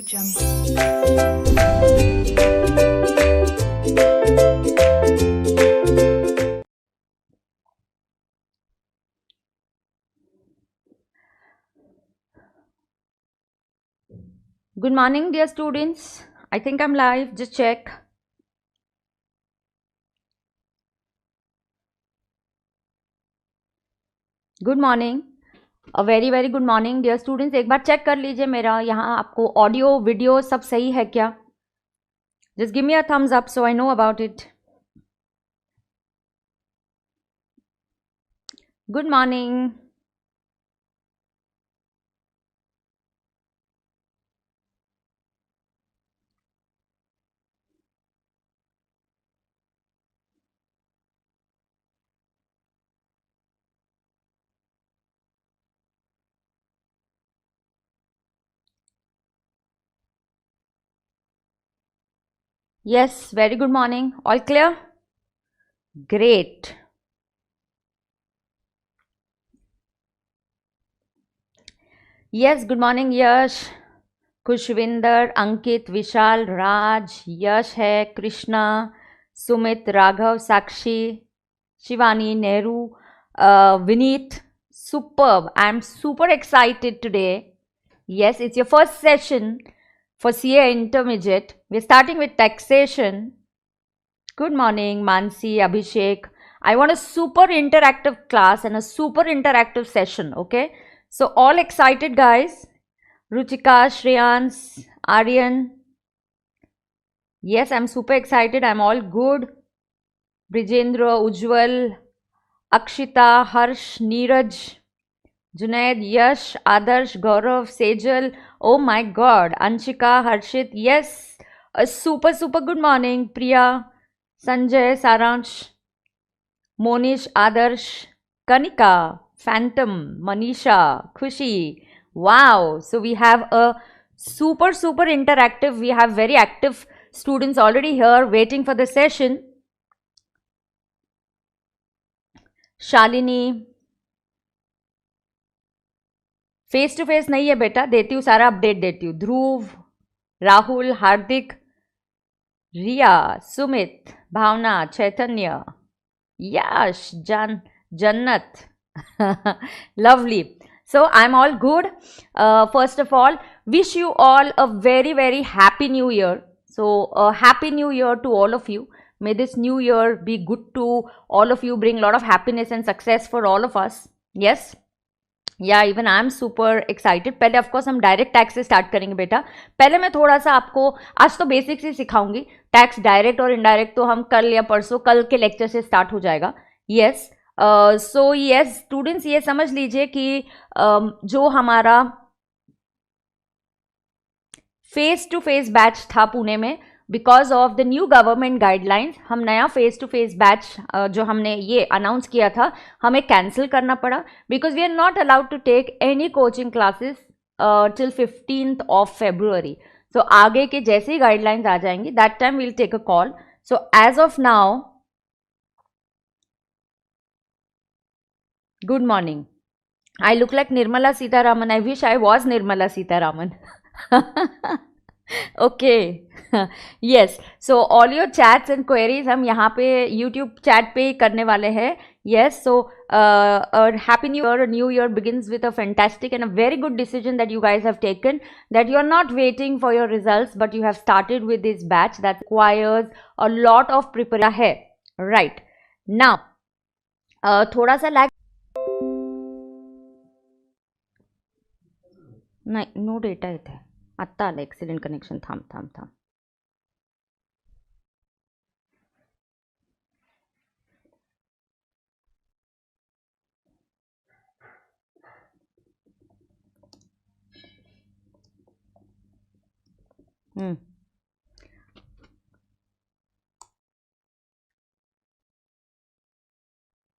Good morning, dear students. I think I'm live. Just check. Good morning. A very very good morning, dear students. एक बार check कर लीजिए मेरा यहाँ आपको audio video सब सही है क्या? Just give me a thumbs up so I know about it. Good morning. Yes, very good morning. All clear? Great. Yes, good morning, Yash, Khushwinder, अंकित, विशाल, राज, यश है, Krishna, Sumit, Raghav, Sakshi, Shivani, Nehru, Vineet. Superb. I'm super excited today. Yes, it's your first session for CA Intermediate. We're starting with taxation. Good morning, Mansi, Abhishek. I want a super interactive class and a super interactive session, okay? So all excited, guys? Ruchika, Shreyans, Aryan. Yes, I'm super excited. I'm all good. Brijendra, Ujjwal, Akshita, Harsh, Neeraj, Junaid, Yash, Adarsh, Gaurav, Sejal. Oh my God. Anshika, Harshit. Yes. A super, super good morning. Priya, Sanjay, Saransh, Monish, Adarsh, Kanika, Phantom, Manisha, Khushi. Wow. So we have a super, super interactive. We have very active students already here waiting for the session. Shalini. Face to face नहीं है बेटा, देती हूँ सारा update देती हूँ. ध्रुव, राहुल, हार्दिक, रिया, सुमित, भावना, चैतन्य, यश, जन्नत. Lovely. So I'm all good. First of all, wish you all a very very happy new year. So a happy new year to all of you. May this new year be good to all of you, bring a lot of happiness and success for all of us. Yes. या even I am super excited. पहले of course हम direct tax से start करेंगे बेटा. पहले मैं थोड़ा सा आपको आज तो बेसिक्स ही सिखाऊंगी. टैक्स डायरेक्ट और इनडायरेक्ट तो हम कल या परसों, कल के लेक्चर से स्टार्ट हो जाएगा. यस. सो यस स्टूडेंट्स, ये समझ लीजिए कि जो हमारा फेस टू फेस बैच था पुणे में, because of the new government guidelines, हम नया फेस टू फेस बैच जो हमने ये अनाउंस किया था, हमें कैंसिल करना पड़ा. Because we are not allowed to take any coaching classes till 15th of February. So आगे के जैसे ही गाइडलाइंस आ जाएंगी, that time will take a call. So as of now, good morning. I look like Nirmala Sitharaman. I wish I was Nirmala Sitharaman. Okay. Yes. So all your chats and queries हम यहाँ पे YouTube chat पे ही करने वाले हैं. Yes. So a happy new year. A new year begins with a fantastic and a very good decision that you guys have taken. That you are not waiting for your results, but you have started with this batch that requires a lot of preparation है. Right. Now, थोड़ा सा lag. नाही, no data येते. आत्ता आलं accident connection. थांब थांब थांब.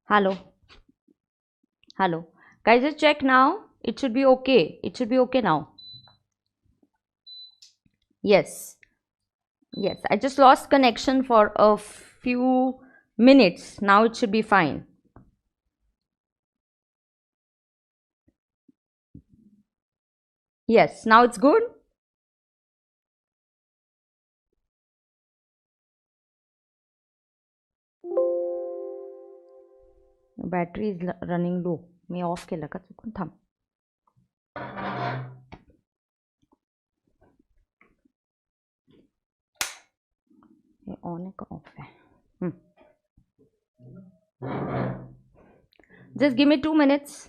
Hello. Hello. Guys, just check now. It should be okay. It should be okay now. Yes. Yes. I just lost connection for a few minutes. Now it should be fine. Yes. Now it's good. Battery is running low. Me of केलं का चुकून? थांब. हे on आहे का of आहे? Just give me 2 minutes.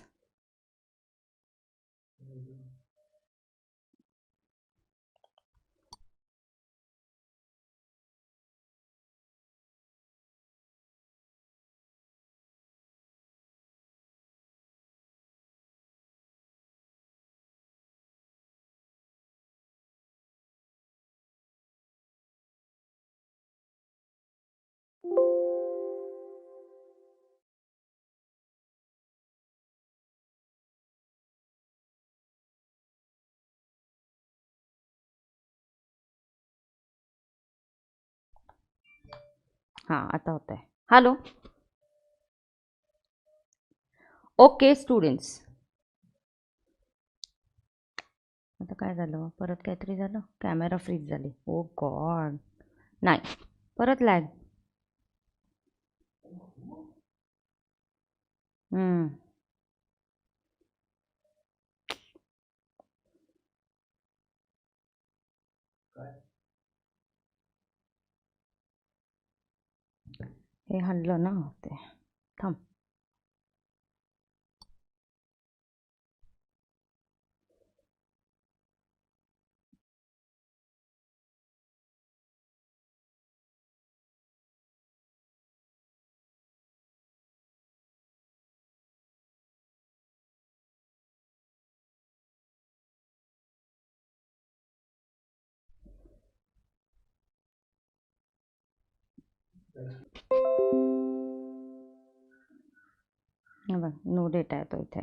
हां, आता होत आहे. हॅलो. Okay students. आता काय झालं? परत काहीतरी झालं? कॅमेरा फ्रीज झाली. ओ गॉड. नाही, परत लॅग. हे हल्लं ना ते. थांब. बघ, नो डेटा येतो इथे.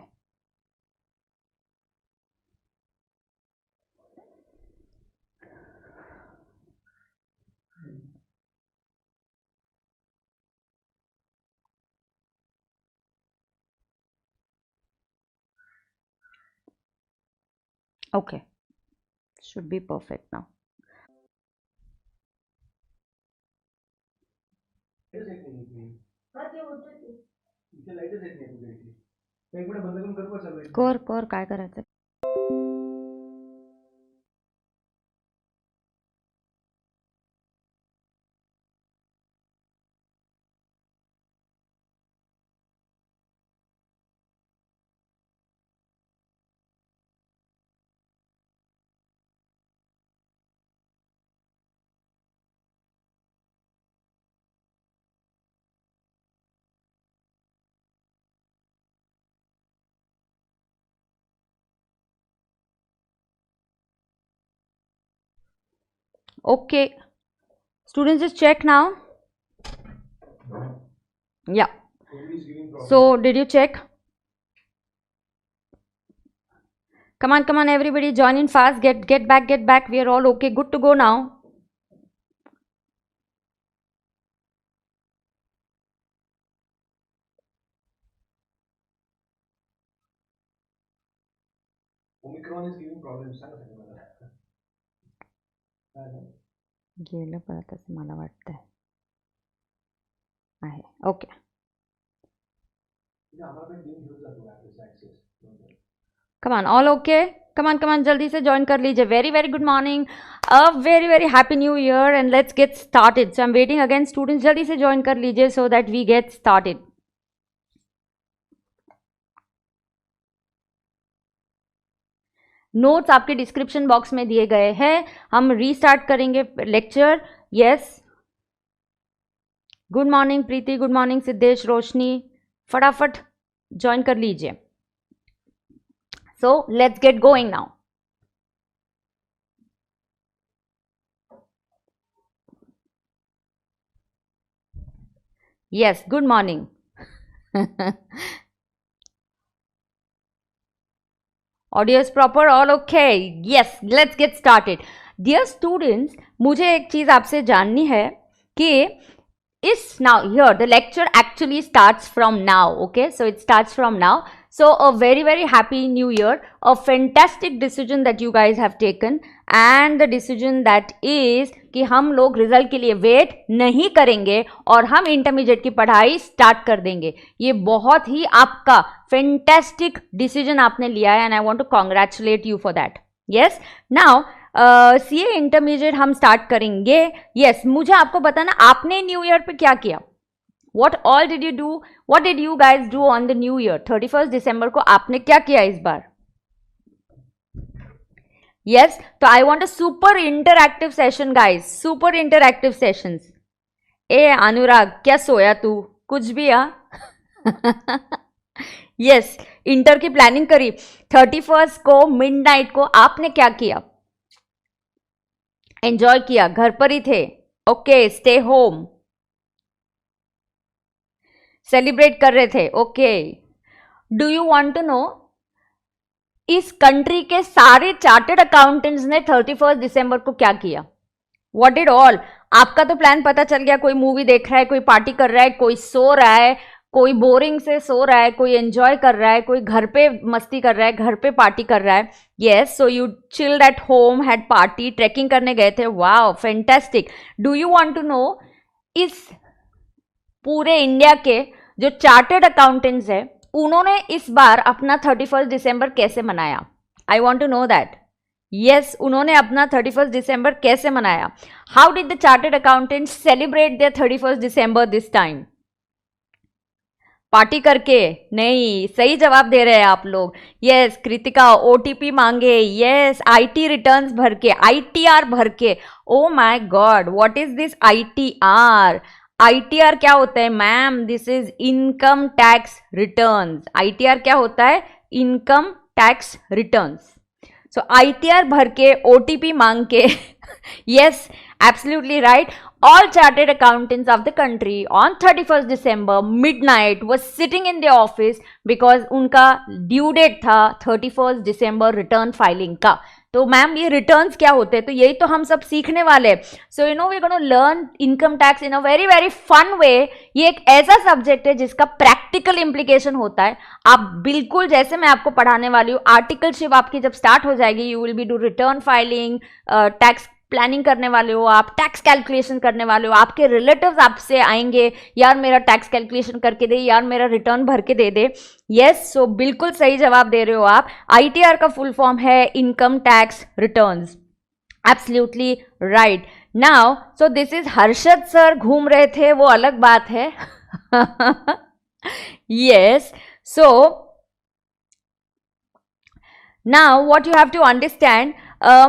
Okay, should be perfect now. कर कर, काय करायचं? Okay, students, just check now. Yeah. So, did you check? Come on, everybody, join in fast. Get back. We are all okay. Good to go now. Omicron is giving problems. गेलं परत असं मला वाटतंय. आहे okay. Come on, all okay? Come on, जल्दी से join कर लीजिए. Very good morning. A very happy new year and let's get started. So I'm waiting again. Students, जल्दी से join कर लीजिए so that we get started. Notes आपके description box में दिए गए हैं. हम रीस्टार्ट करेंगे lecture. Yes, good morning Preeti, good morning Siddhesh, Roshni, फटाफट ज्वाइन कर लीजिए. So let's get going now. Yes, good morning. Audio is proper, all okay. Yes, let's get started. Dear students, मुझे एक चीज आपसे जाननी है कि is now here the lecture actually starts from now. Okay, so it starts from now. So a very happy new year, a fantastic decision that you guys have taken, and the decision that is कि हम लोग result के लिए wait नहीं करेंगे और हम intermediate की पढ़ाई स्टार्ट कर देंगे. ये बहुत ही आपका फैंटास्टिक डिसीजन आपने लिया है, and I want to congratulate you for that. Yes, now CA intermediate हम स्टार्ट करेंगे. यस, मुझे आपको बताना आपने न्यू ईयर पे क्या किया. What all did you do? What did you guys do on the new year? 31st दिसंबर को आपने क्या किया इस बार? Yes, तो I want a super interactive session guys, super interactive sessions. ए अनुराग, क्या सोया तू? कुछ भी आ? Yes, इंटर की प्लानिंग करी. 31st को मिडनाइट को आपने क्या किया? एंजॉय किया, घर पर ही थे. ओके, स्टे होम, सेलिब्रेट कर रहे थे. Okay, do you want to know इस कंट्री के सारे चार्टर्ड अकाउंटेंट्स ने 31st दिसंबर को क्या किया? What did all? आपका तो प्लान पता चल गया. कोई मूवी देख रहा है, कोई पार्टी कर रहा है, कोई सो रहा है, कोई बोरिंग से सो रहा है, कोई एंजॉय कर रहा है, कोई घर पे मस्ती कर रहा है, घर पे पार्टी कर रहा है. Yes, so you chilled at home, had party, trekking करने गए थे. Wow, fantastic. Do you want to know इस पूरे इंडिया के जो चार्टर्ड अकाउंटेंट्स है उन्होंने इस बार अपना 31st दिसंबर कैसे मनाया? I want to know that. Yes, उन्होंने अपना 31st दिसंबर कैसे मनाया? How did the chartered accountants celebrate their 31st December this time? Party करके? नहीं, सही जवाब दे रहे हैं आप लोग. यस, कृतिका ओटीपी मांगे. यस, आईटी रिटर्न्स भर के, आईटीआर भर के. Oh my god, what is this ITR? ITR क्या होता है ma'am? This is income tax returns. ITR क्या होता है? Income tax returns. So ITR भर के, ओटीपी मांग के. Yes, absolutely right. All chartered accountants of the country on 31st December midnight was sitting in their office because उनका due date था 31st दिसंबर return filing का. तो मैम ये returns क्या होते हैं? तो यही तो हम सब सीखने वाले हैं. So you know we gonna learn income tax in a very fun way. ये एक ऐसा सब्जेक्ट है जिसका प्रैक्टिकल इम्प्लीकेशन होता है. आप बिल्कुल जैसे मैं आपको पढ़ाने वाली हूँ, आर्टिकलशिप आपकी जब स्टार्ट हो जाएगी, you will be do return filing, tax planning करने वाले हो, आप टैक्स कैलकुलेशन करने वाले हो. आपके रिलेटिव्स आपसे आएंगे, यार मेरा टैक्स कैलकुलेशन करके दे, यार मेरा रिटर्न भर के दे दे. यस, सो बिल्कुल सही जवाब दे रहे हो आप. आईटीआर का फुल फॉर्म है income tax returns. Absolutely right. Now so this is Harshad sir घूम रहे थे, वो अलग बात है. Yes, so now what you have to understand,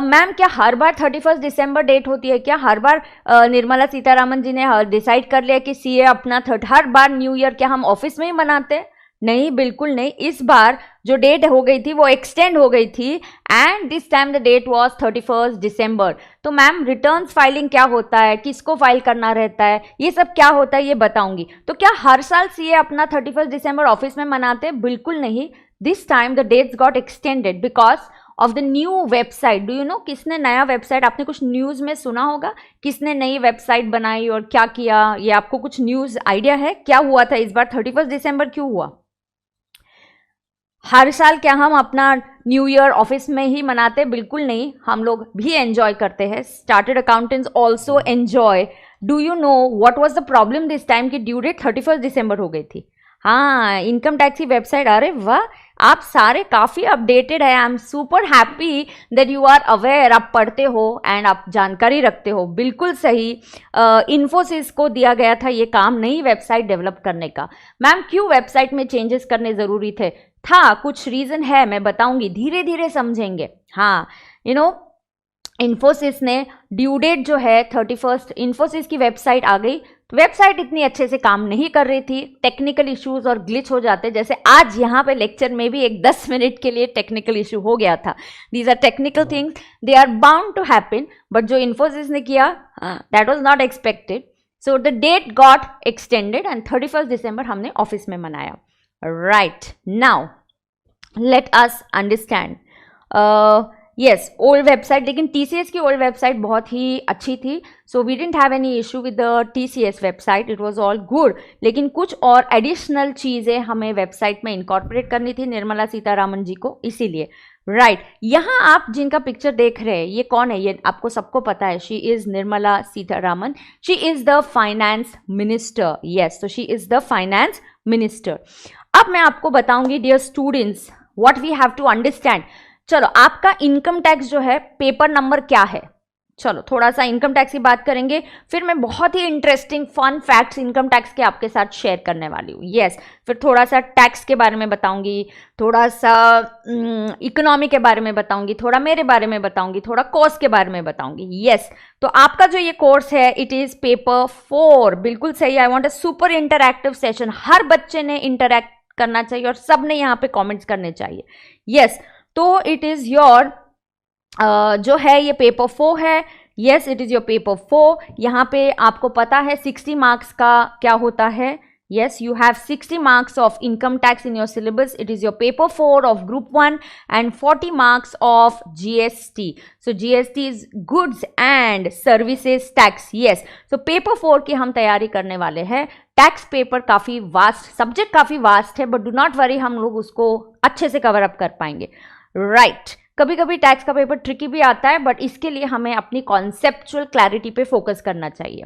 ma'am क्या हर बार 31st दिसंबर डेट होती है क्या? हर बार निर्मला सीतारामन जी ने डिसाइड कर लिया कि सीए अपना हर बार न्यू ईयर क्या हम ऑफिस में ही मनाते? नहीं, बिल्कुल नहीं. इस बार जो डेट हो गई थी वो एक्सटेंड हो गई थी, and this time the date was 31st December. तो मैम रिटर्न्स फाइलिंग क्या होता है, किसको फाइल करना रहता है, ये सब क्या होता है ये बताऊंगी. तो क्या हर साल सीए अपना 31st दिसंबर ऑफिस में मनाते? बिल्कुल नहीं. This time the dates got extended because of the new website. Do you know किसने नया वेबसाइट, आपने कुछ न्यूज़ में सुना होगा, किसने नई वेबसाइट बनाई और क्या किया? ये आपको कुछ न्यूज़ आइडिया है क्या हुआ था इस बार? 31st दिसंबर क्यों हुआ? हर साल क्या हम अपना न्यू ईयर ऑफिस में ही मनाते? बिल्कुल नहीं, हम लोग भी एंजॉय करते हैं. Chartered accountants also enjoy. Do you know what was the problem this time कि ड्यू डेट 31st दिसंबर हो गई थी? हाँ, इनकम टैक्स की वेबसाइट. अरे वाह, आप सारे काफ़ी अपडेटेड है. I am super happy that you are aware. आप पढ़ते हो एंड आप जानकारी रखते हो. बिल्कुल सही. इन्फोसिस को दिया गया था ये काम नई वेबसाइट डेवलप करने का. मैम क्यों वेबसाइट में चेंजेस करने ज़रूरी थे? था, कुछ रीज़न है, मैं बताऊंगी, धीरे धीरे समझेंगे. हाँ, यू नो इन्फोसिस ने ड्यू डेट जो है 31st, इन्फोसिस की वेबसाइट आ गई. तो वेबसाइट इतनी अच्छे से काम नहीं कर रही थी, टेक्निकल इश्यूज और ग्लिच हो जाते, जैसे आज यहाँ पे लेक्चर में भी एक 10 मिनट के लिए टेक्निकल इशू हो गया था. These are technical things, they are bound to happen. But जो इन्फोसिस ने किया that was not expected. So the date got extended and 31st दिसंबर हमने ऑफिस में मनाया. Right, now let us understand. Yes, old website, लेकिन TCS की old website बहुत ही अच्छी थी, so we didn't have any issue with the TCS website, it was all good. लेकिन कुछ और एडिशनल चीज़ें हमें वेबसाइट में इनकॉर्पोरेट करनी थी निर्मला सीतारामन जी को, इसीलिए राइट। यहाँ आप जिनका पिक्चर देख रहे हैं ये कौन है, ये आपको सबको पता है, she is Nirmala Sitharaman, she is the finance minister. Yes, तो she is the finance minister. अब मैं आपको बताऊंगी dear students what we have to understand. चलो, आपका इनकम टैक्स जो है पेपर नंबर क्या है, चलो थोड़ा सा इनकम टैक्स की बात करेंगे, फिर मैं बहुत ही interesting fun facts income tax के आपके साथ शेयर करने वाली हूँ। यस, फिर थोड़ा सा टैक्स के बारे में बताऊंगी, थोड़ा सा इकोनॉमी के बारे में बताऊंगी, थोड़ा मेरे बारे में बताऊंगी, थोड़ा कॉस्ट के बारे में बताऊंगी। यस, तो आपका जो ये कोर्स है इट इज़ पेपर 4, बिल्कुल सही। I want a super interactive session, हर बच्चे ने इंटरैक्ट करना चाहिए और सब ने यहाँ पे कॉमेंट्स करने चाहिए। यस, तो इट इज़ योर जो है ये पेपर 4 है। Yes, it is your paper 4। यहाँ पे आपको पता है 60 मार्क्स का क्या होता है। Yes, you have 60 marks of income tax in your syllabus. It is your paper 4 of group 1 and 40 marks of GST. So GST is goods and services tax. Yes, so paper 4 की हम तैयारी करने वाले हैं। टैक्स पेपर काफ़ी vast, subject काफ़ी vast है, but do not worry, हम लोग उसको अच्छे से कवर अप कर पाएंगे। राइट, कभी कभी टैक्स का पेपर ट्रिकी भी आता है, बट इसके लिए हमें अपनी कॉन्सेप्चुअल क्लैरिटी पे फोकस करना चाहिए।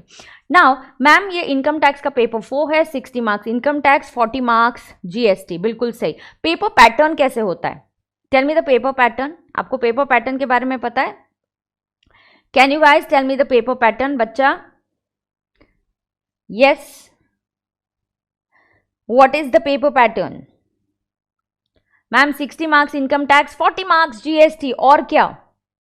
नाउ मैम, ये इनकम टैक्स का पेपर 4 है, 60 marks income tax, 40 marks GST, बिल्कुल सही। पेपर पैटर्न कैसे होता है, tell me the paper pattern. आपको पेपर पैटर्न के बारे में पता है? Can you guys tell me the paper pattern बच्चा? Yes, what is the paper pattern? Ma'am 60 marks income tax, 40 marks GST, और क्या?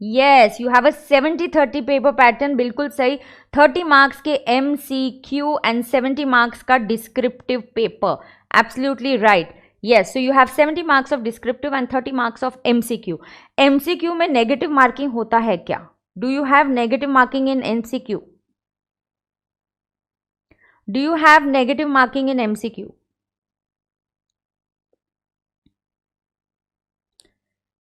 Yes, you have a 70-30 paper pattern, बिल्कुल सही। 30 मार्क्स के MCQ एंड 70 मार्क्स का descriptive paper, absolutely right. Yes, so you have 70 marks of descriptive and 30 marks of MCQ। MCQ में negative marking होता है क्या? Do you have negative marking in MCQ? Do you have negative marking in MCQ?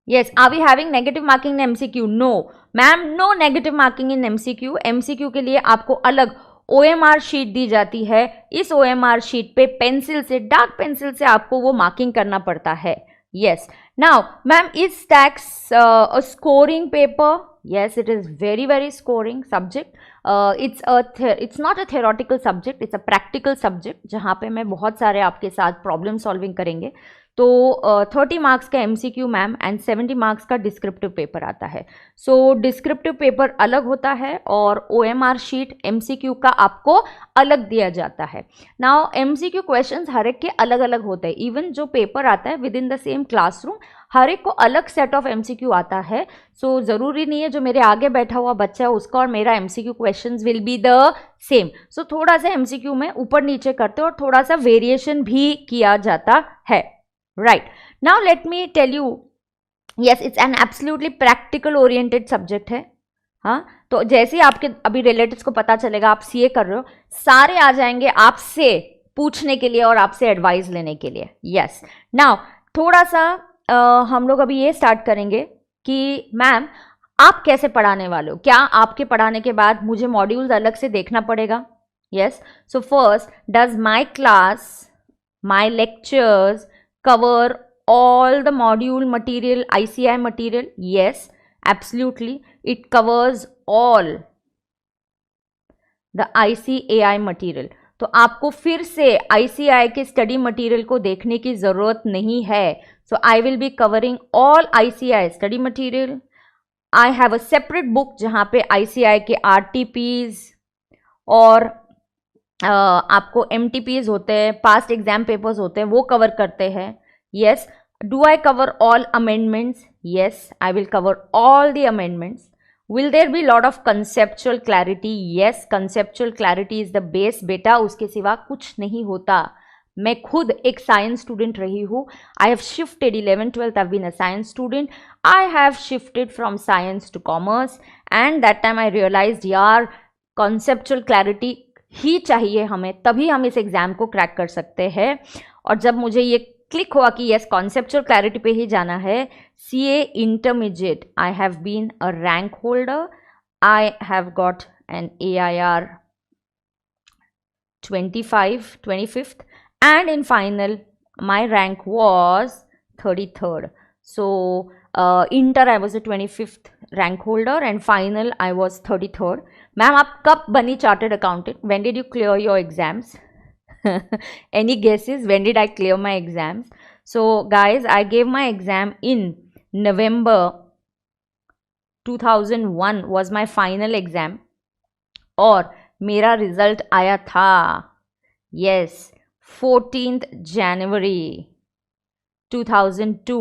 Yes, are we having negative marking in MCQ? No, ma'am, no negative marking in MCQ. MCQ के लिए आपको अलग OMR sheet दी जाती है। इस OMR sheet पे pencil से, dark pencil से आपको वो मार्किंग करना पड़ता है। Yes. Now, ma'am, is tax a scoring paper? Yes, it is very, very scoring subject. It's not a theoretical subject, it's a practical subject, जहाँ पे मैं बहुत सारे आपके साथ प्रॉब्लम सॉल्विंग करेंगे। तो 30 मार्क्स का MCQ मैम एंड 70 मार्क्स का डिस्क्रिप्टिव पेपर आता है। सो डिस्क्रिप्टिव पेपर अलग होता है और OMR शीट MCQ का आपको अलग दिया जाता है। नाउ MCQ क्वेश्चंस हर एक के अलग अलग होते हैं। इवन जो पेपर आता है within the same classroom, हर एक को अलग सेट ऑफ MCQ आता है। सो ज़रूरी नहीं है जो मेरे आगे बैठा हुआ बच्चा है उसका और मेरा MCQ questions will be the same. So थोड़ा सा MCQ में ऊपर नीचे करते और थोड़ा सा वेरिएशन भी किया जाता है। Right. Now let me tell you, yes, it's an absolutely practical oriented subject है। हाँ, तो जैसे ही आपके अभी रिलेटिव्स को पता चलेगा आप CA कर रहे हो, सारे आ जाएंगे आपसे पूछने के लिए और आपसे एडवाइस लेने के लिए। Yes. Now थोड़ा सा हम लोग अभी ये स्टार्ट करेंगे कि मैम आप कैसे पढ़ाने वाले हो, क्या आपके पढ़ाने के बाद मुझे मॉड्यूल्स अलग से देखना पड़ेगा? Yes. So first, does my class, my lectures cover all the module material, ICI material? Yes, absolutely. It covers all the ICAI material. तो आपको फिर से ICI के स्टडी मटेरियल को देखने की ज़रूरत नहीं है। So I will be covering all ICI study material. I have a separate book जहाँ पे ICI के RTPs और आपको MTPs होते हैं, पास्ट एग्जाम पेपर्स होते हैं, वो कवर करते हैं। Yes. Do I cover all amendments? Yes, I will cover all the amendments. Will there be lot of conceptual clarity? Yes, conceptual clarity is the base बेटा, उसके सिवा कुछ नहीं होता। मैं खुद एक साइंस स्टूडेंट रही हूँ। I have shifted 11th-12th, I've been a science student. I have shifted from science to commerce and that time I realized यार conceptual clarity ही चाहिए हमें, तभी हम इस एग्ज़ाम को क्रैक कर सकते हैं। और जब मुझे ये क्लिक हुआ कि यस कॉन्सेप्चुअल क्लैरिटी पे ही जाना है, CA intermediate, I have been a rank holder, I have got an AIR 25th, and in final my rank was 33rd. So inter I was a 25th rank holder and final I was 33rd. Ma'am आप कब बनी chartered accountant? When did you clear your exams? Any guesses? When did I clear my exams? So guys, I gave my exam in November 2001 was my final exam और मेरा result आया था yes 14th January 2002.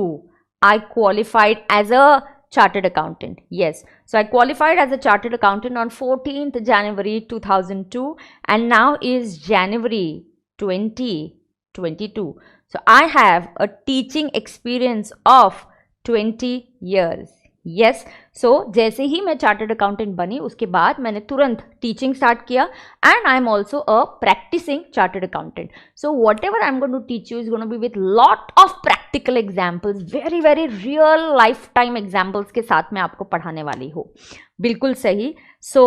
I qualified as a chartered accountant. Yes, so I qualified as a chartered accountant on 14th January 2002 and now is January 2022. So I have a teaching experience of 20 years. Yes so जैसे ही मैं chartered accountant बनी उसके बाद मैंने तुरंत teaching start किया and I am also a practising chartered accountant. So whatever I am going to teach you is going to be with lot of practical examples, very very real life time examples के साथ मैं आपको पढ़ाने वाली हूँ. बिल्कुल सही. So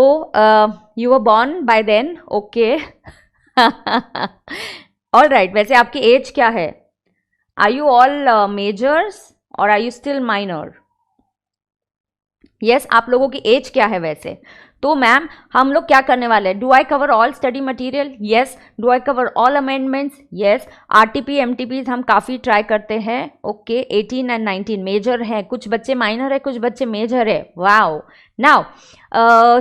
you were born by then, okay. All right. वैसे आपकी एज क्या है? आर यू ऑल मेजर्स और are you still minor? Yes, आप लोगों की एज क्या है वैसे? तो मैम हम लोग क्या करने वाले हैं? Do I cover all study material? Yes. Do I cover all amendments? Yes. RTP MTPs हम काफ़ी ट्राई करते हैं. ओके 18 एंड 19 मेजर है, कुछ बच्चे माइनर है, कुछ बच्चे मेजर है. वाओ. नाउ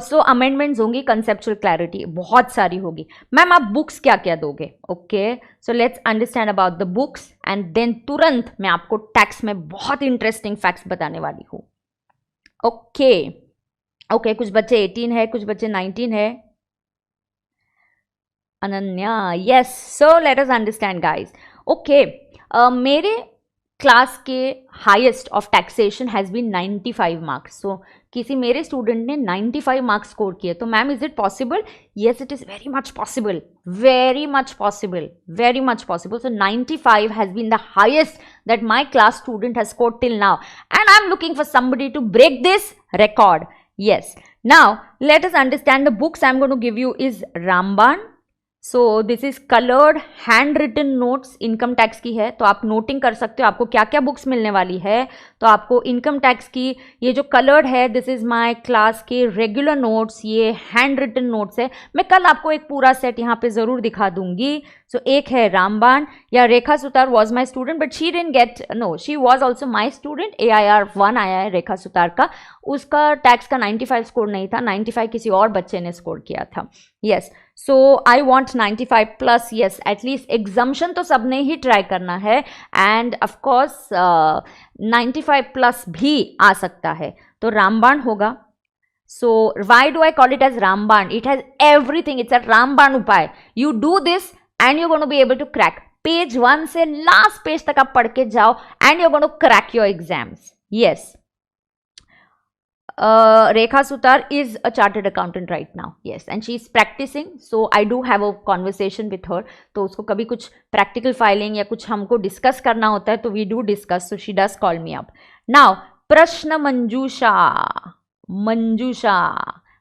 सो अमेंडमेंट्स होंगी, कंसेप्चुअल क्लैरिटी बहुत सारी होगी. मैम आप बुक्स क्या क्या दोगे? Okay so let's understand about the books and then तुरंत मैं आपको टैक्स में बहुत इंटरेस्टिंग फैक्ट्स बताने वाली हूँ. ओके ओके कुछ बच्चे 18 है, कुछ बच्चे 19 है. Ananya, yes. So let us understand guys. Okay मेरे क्लास के highest of taxation has been 95 marks. So किसी मेरे स्टूडेंट ने 95 मार्क्स स्कोर किए. तो ma'am is it possible? Yes it is very much possible, very much possible, very much possible. So 95 has been the highest that my class student has scored till now and I'm looking for somebody to break this record. Yes. Now let us understand the books I'm going to give you is Ramban. So this is colored handwritten notes. Income tax की है तो आप noting कर सकते हो आपको क्या क्या बुक्स मिलने वाली है. तो आपको इनकम टैक्स की ये जो कलर्ड है दिस इज माय क्लास के रेगुलर नोट्स, ये हैंड रिटन नोट्स है. मैं कल आपको एक पूरा सेट यहाँ पे ज़रूर दिखा दूंगी. सो एक है रामबान या Rekha Sutar was my student but she didn't get, no she was also my student. AIR 1 आया है रेखा सुतार का, उसका टैक्स का 95 स्कोर नहीं था, 95 किसी और बच्चे ने स्कोर किया था. Yes so I want 95 plus. Yes at least exemption तो सबने ही ट्राई करना है एंड ऑफकोर्स 95 प्लस भी आ सकता है. तो रामबाण होगा. So why do I call it as रामबाण? It has everything. It's a रामबाण उपाय. You do this and you're going to be able to crack. Page 1 से last page तक आप पढ़ के जाओ and you're going to crack your exams. Yes. Rekha Sutar is a chartered accountant right now. Yes, and she is practicing. So I do have a conversation with her. तो उसको कभी कुछ practical filing या कुछ हमको discuss करना होता है तो we do discuss. So she does call me up. Now प्रश्न मंजूषा,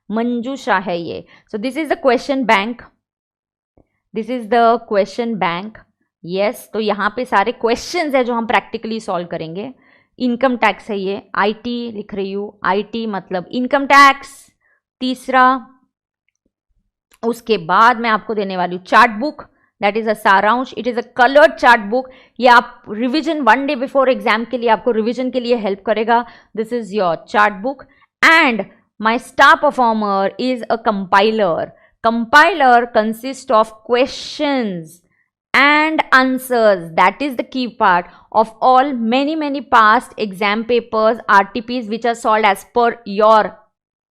मंजूषा है ये. So this is the question bank. This is the question bank. Yes तो यहाँ पे सारे क्वेश्चंस है जो हम प्रैक्टिकली सॉल्व करेंगे. इनकम टैक्स है ये, IT लिख रही हूँ. IT मतलब इनकम टैक्स. तीसरा उसके बाद मैं आपको देने वाली हूँ chart book. That is a सारांश. It is a coloured chart book. ये आप रिविजन 1 डे बिफोर एग्जाम के लिए आपको रिविजन के लिए हेल्प करेगा. This is your chart book and my star performer is a compiler. Compiler consists of questions and answers. That is the key part of all many past exam papers, RTPs which are solved as per your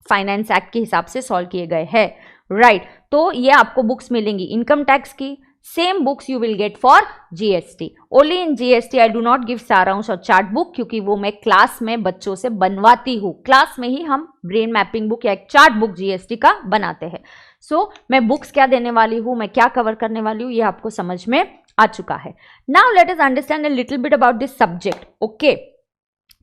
Finance Act के हिसाब से solve किए गए हैं. Right तो ये आपको books मिलेंगी इनकम टैक्स की, same books you will get for GST. Only in GST I do not give सारांश और चार्ट बुक, क्योंकि वो मैं क्लास में बच्चों से बनवाती हूँ. क्लास में ही हम ब्रेन मैपिंग बुक या एक चार्ट बुक जीएसटी का बनाते हैं. सो मैं बुक्स क्या देने वाली हूँ, मैं क्या कवर करने वाली हूँ, ये आपको समझ में आ चुका है. Now let us understand a little bit about this subject. Okay,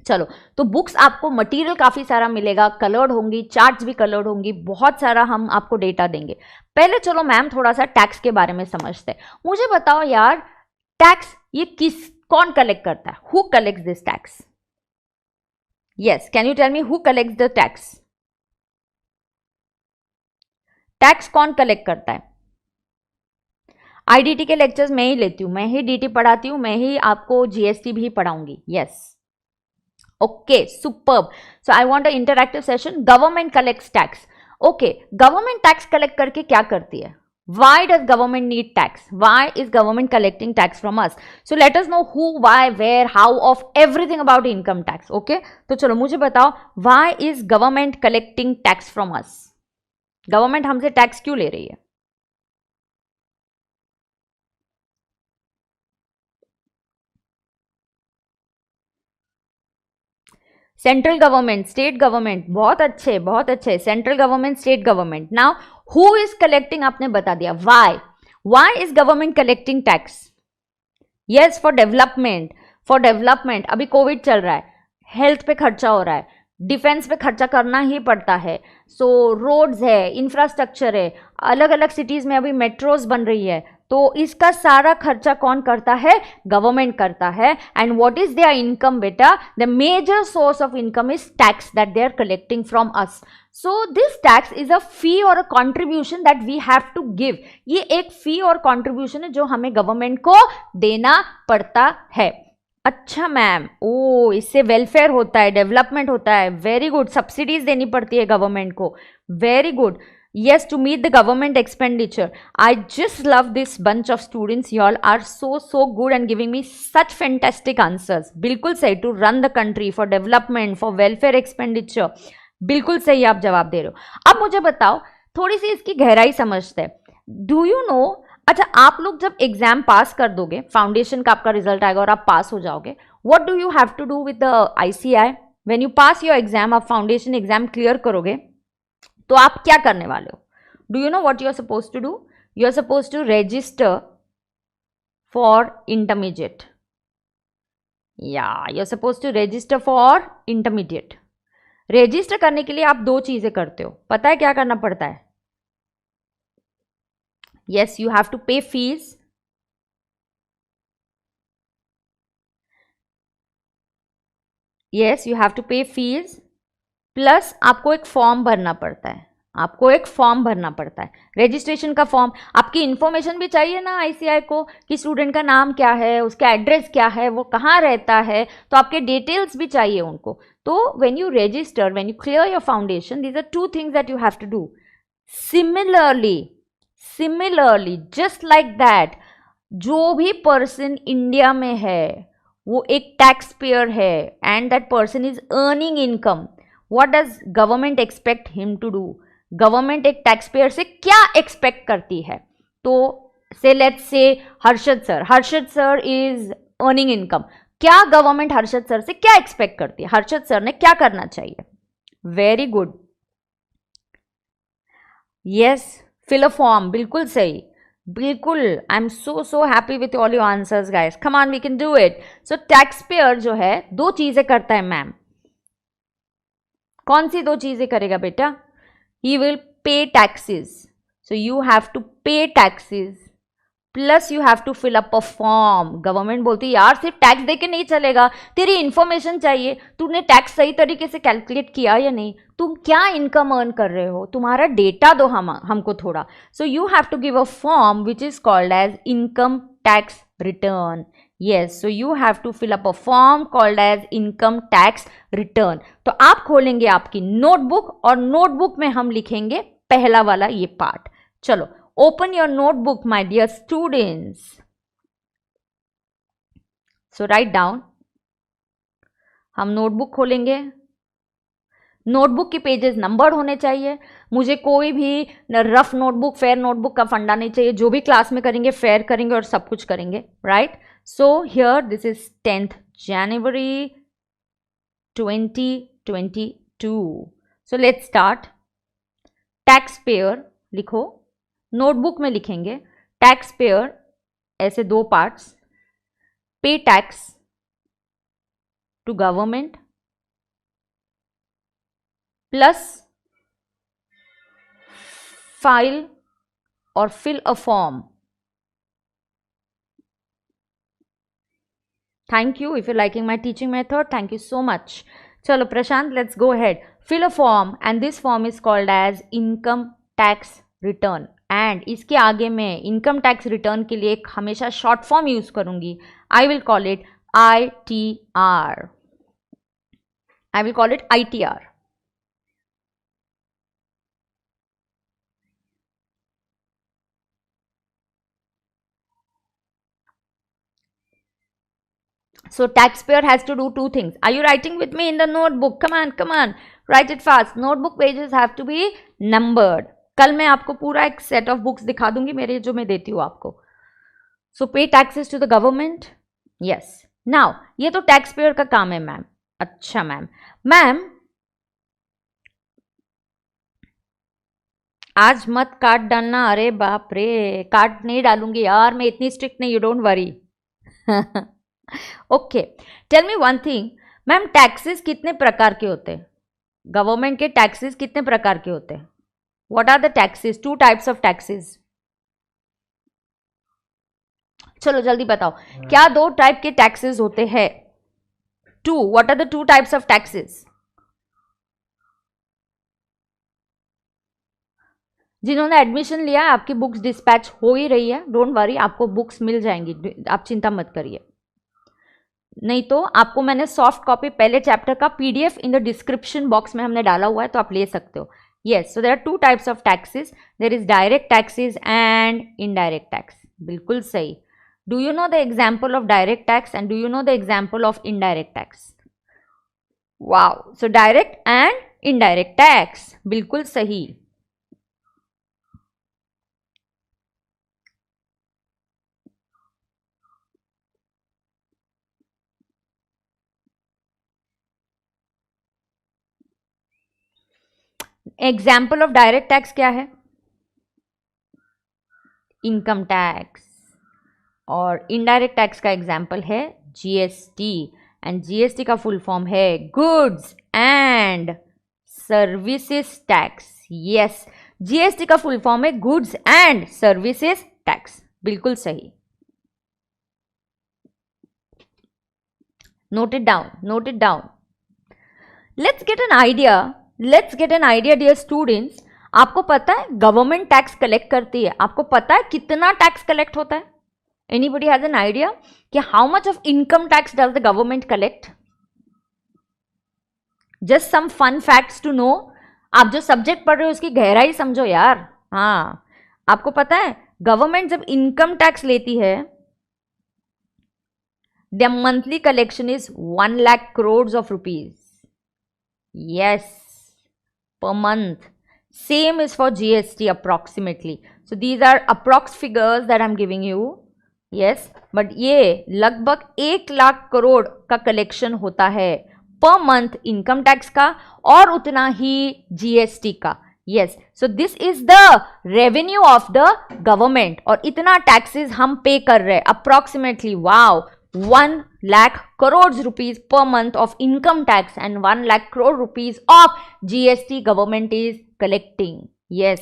चलो. तो बुक्स आपको मटेरियल काफी सारा मिलेगा, कलर्ड होंगी, चार्ट्स भी कलर्ड होंगी, बहुत सारा हम आपको डेटा देंगे. पहले चलो मैम थोड़ा सा टैक्स के बारे में समझते हैं. मुझे बताओ यार, टैक्स ये कौन कलेक्ट करता है? Who collects this tax? Yes, can you tell me who collects the tax? Tax कौन कलेक्ट करता है? आईडीटी के लेक्चर्स मैं ही लेती हूं, मैं ही डीटी पढ़ाती हूं, मैं ही आपको जीएसटी भी पढ़ाऊंगी. Yes, okay, superb. So I want an interactive session. Government collects tax. Okay, government tax collect करके क्या करती है? Why does government need tax? Why is government collecting tax from us? So let us know who, why, where, how of everything about income tax. Okay, तो चलो मुझे बताओ, why is government collecting tax from us? Government हमसे tax क्यों ले रही है? Central government, state government, बहुत अच्छे बहुत अच्छे. Central government, state government. Now who is collecting? आपने बता दिया. Why is government collecting tax? Yes, for development. For development. अभी कोविड चल रहा है, हेल्थ पे खर्चा हो रहा है, डिफेंस पे खर्चा करना ही पड़ता है. सो रोड्स है, इंफ्रास्ट्रक्चर है, अलग अलग सिटीज में अभी मेट्रोज बन रही है, तो इसका सारा खर्चा कौन करता है? गवर्नमेंट करता है. And what is their income बेटा? The major source of income is tax that they are collecting from us. So this tax is a fee और a contribution that we have to give. ये एक फी और contribution है जो हमें government को देना पड़ता है. अच्छा मैम, ओ इससे वेलफेयर होता है, डेवलपमेंट होता है. Very good. सब्सिडीज देनी पड़ती है गवर्नमेंट को. Very good. Yes, to meet the government expenditure. I just love this bunch of students. You all are so good and giving me such fantastic answers. बिल्कुल सही. To run the country, for development, for welfare expenditure. बिल्कुल सही आप जवाब दे रहे हो. अब मुझे बताओ, थोड़ी सी इसकी गहराई समझते हैं. डू यू नो, अच्छा आप लोग जब एग्जाम पास कर दोगे, फाउंडेशन का आपका रिजल्ट आएगा और आप पास हो जाओगे, what do you have to do with the ICI? When you pass your exam, आप फाउंडेशन एग्जाम क्लियर करोगे, तो आप क्या करने वाले हो? Do you know what you are suppose to do? You are suppose to register for intermediate. या you are suppose to register for intermediate. Register करने के लिए आप दो चीजें करते हो. पता है क्या करना पड़ता है? Yes, you have to pay fees. Yes, you have to pay fees, plus आपको एक फॉर्म भरना पड़ता है. आपको एक फॉर्म भरना पड़ता है, रजिस्ट्रेशन का फॉर्म. आपकी इंफॉर्मेशन भी चाहिए ना आईसीआई को, कि स्टूडेंट का नाम क्या है, उसका एड्रेस क्या है, वो कहाँ रहता है, तो आपके डिटेल्स भी चाहिए उनको. तो when you register, when you clear your foundation, these are two things that you have to do. Similarly just like that, जो भी पर्सन इंडिया में है वो एक टैक्स पेयर है, and that person is earning income. What does government expect him to do? Government एक taxpayer से क्या एक्सपेक्ट करती है? तो say let's say Harshad sir is earning income. क्या गवर्नमेंट हर्षद सर से क्या एक्सपेक्ट करती है? हर्षद सर ने क्या करना चाहिए? Very good. Yes, fill a form. बिल्कुल सही, बिल्कुल. I am so happy with all your answers guys. Come on, we can do it. So taxpayer जो है दो चीजें करता है मैम. कौन सी दो चीजें करेगा बेटा? He will pay taxes. So you have to pay taxes. Plus you have to fill up a form. Government बोलती है यार सिर्फ टैक्स दे के नहीं चलेगा, तेरी इंफॉर्मेशन चाहिए. तूने टैक्स सही तरीके से कैलकुलेट किया या नहीं, तुम क्या इनकम अर्न कर रहे हो, तुम्हारा डेटा दो हमको थोड़ा. So you have to give a form which is called as income tax return. Yes, so you have to fill up a form called as income tax return. तो आप खोलेंगे आपकी नोटबुक और नोटबुक में हम लिखेंगे पहला वाला ये पार्ट. चलो, open your notebook my dear students. So write down. हम नोटबुक खोलेंगे. नोटबुक की पेजेस नंबर्ड होने चाहिए. मुझे कोई भी रफ नोटबुक, फेयर नोटबुक का फंडा नहीं चाहिए. जो भी क्लास में करेंगे फेयर करेंगे और सब कुछ करेंगे, right. So here this is 10th January 2022. So let's start. Tax payer लिखो. नोटबुक में लिखेंगे टैक्स पेयर ऐसे दो parts. Pay tax to government plus file और fill a form. Thank you. If you liking my teaching method, thank you so much. चलो Prashant, let's go ahead. Fill a form and this form is called as income tax return. And इसके आगे मैं income tax return के लिए एक हमेशा short form use करूंगी. I will call it ITR. I will call it ITR. So taxpayer has to do two things. Are you writing with me in the notebook? Come on, come on. Write it fast. Notebook pages have to be numbered. कल मैं आपको पूरा एक set of books दिखा दूंगी मेरे जो मैं देती हूँ आपको. So pay taxes to the government. Yes. Now ये तो टैक्स पेयर का काम है मैम. अच्छा मैम. मैम आज मत काट डालना. अरे बाप रे, काट नहीं डालूंगी यार, मैं इतनी स्ट्रिक्ट नहीं. You don't worry. Okay, tell me one thing. Ma'am taxes कितने प्रकार के होते हैं? गवर्नमेंट के टैक्सेस कितने प्रकार के होते हैं? What are the taxes? 2 types of taxes. चलो जल्दी बताओ, क्या 2 टाइप के टैक्सेस होते हैं? 2. What are the 2 types of taxes? जिन्होंने एडमिशन लिया है, आपकी बुक्स डिस्पैच हो ही रही है. डोंट वरी, आपको बुक्स मिल जाएंगी, आप चिंता मत करिए. नहीं तो आपको मैंने सॉफ्ट कॉपी पहले चैप्टर का PDF in the description box में हमने डाला हुआ है, तो आप ले सकते हो. Yes, so there are 2 types of taxes. There is direct taxes and indirect tax. बिल्कुल सही. Do you know the example of direct tax and do you know the example of indirect tax? Wow. So direct and indirect tax. बिल्कुल सही. Example of direct tax क्या है? Income tax. और indirect tax का example है GST. And GST का full form है goods and services tax. Yes, GST का फुल फॉर्म है गुड्स एंड सर्विसेज टैक्स. बिल्कुल सही. Note it down, note it down. Let's get an idea. Let's get an idea dear students. आपको पता है government tax collect करती है. आपको पता है कितना टैक्स कलेक्ट होता है? एनीबडी हैज एन आइडिया कि how much of income tax does the government collect? Just some fun facts to know. आप जो सब्जेक्ट पढ़ रहे हो उसकी गहराई समझो यार. हाँ, आपको पता है गवर्नमेंट जब इनकम टैक्स लेती है, the monthly collection is 1 lakh crores of rupees. Yes, per month. Same is for GST approximately. So these are approx figures that I'm giving you. Yes, but ये लगभग 1 लाख करोड़ का कलेक्शन होता है per month income tax का, और उतना ही GST का. Yes, so this is the revenue of the government. और इतना टैक्सेस हम पे कर रहे हैं approximately. Wow, 1 lakh crores rupees per month of income tax and 1 lakh crore rupees of GST government is collecting. Yes,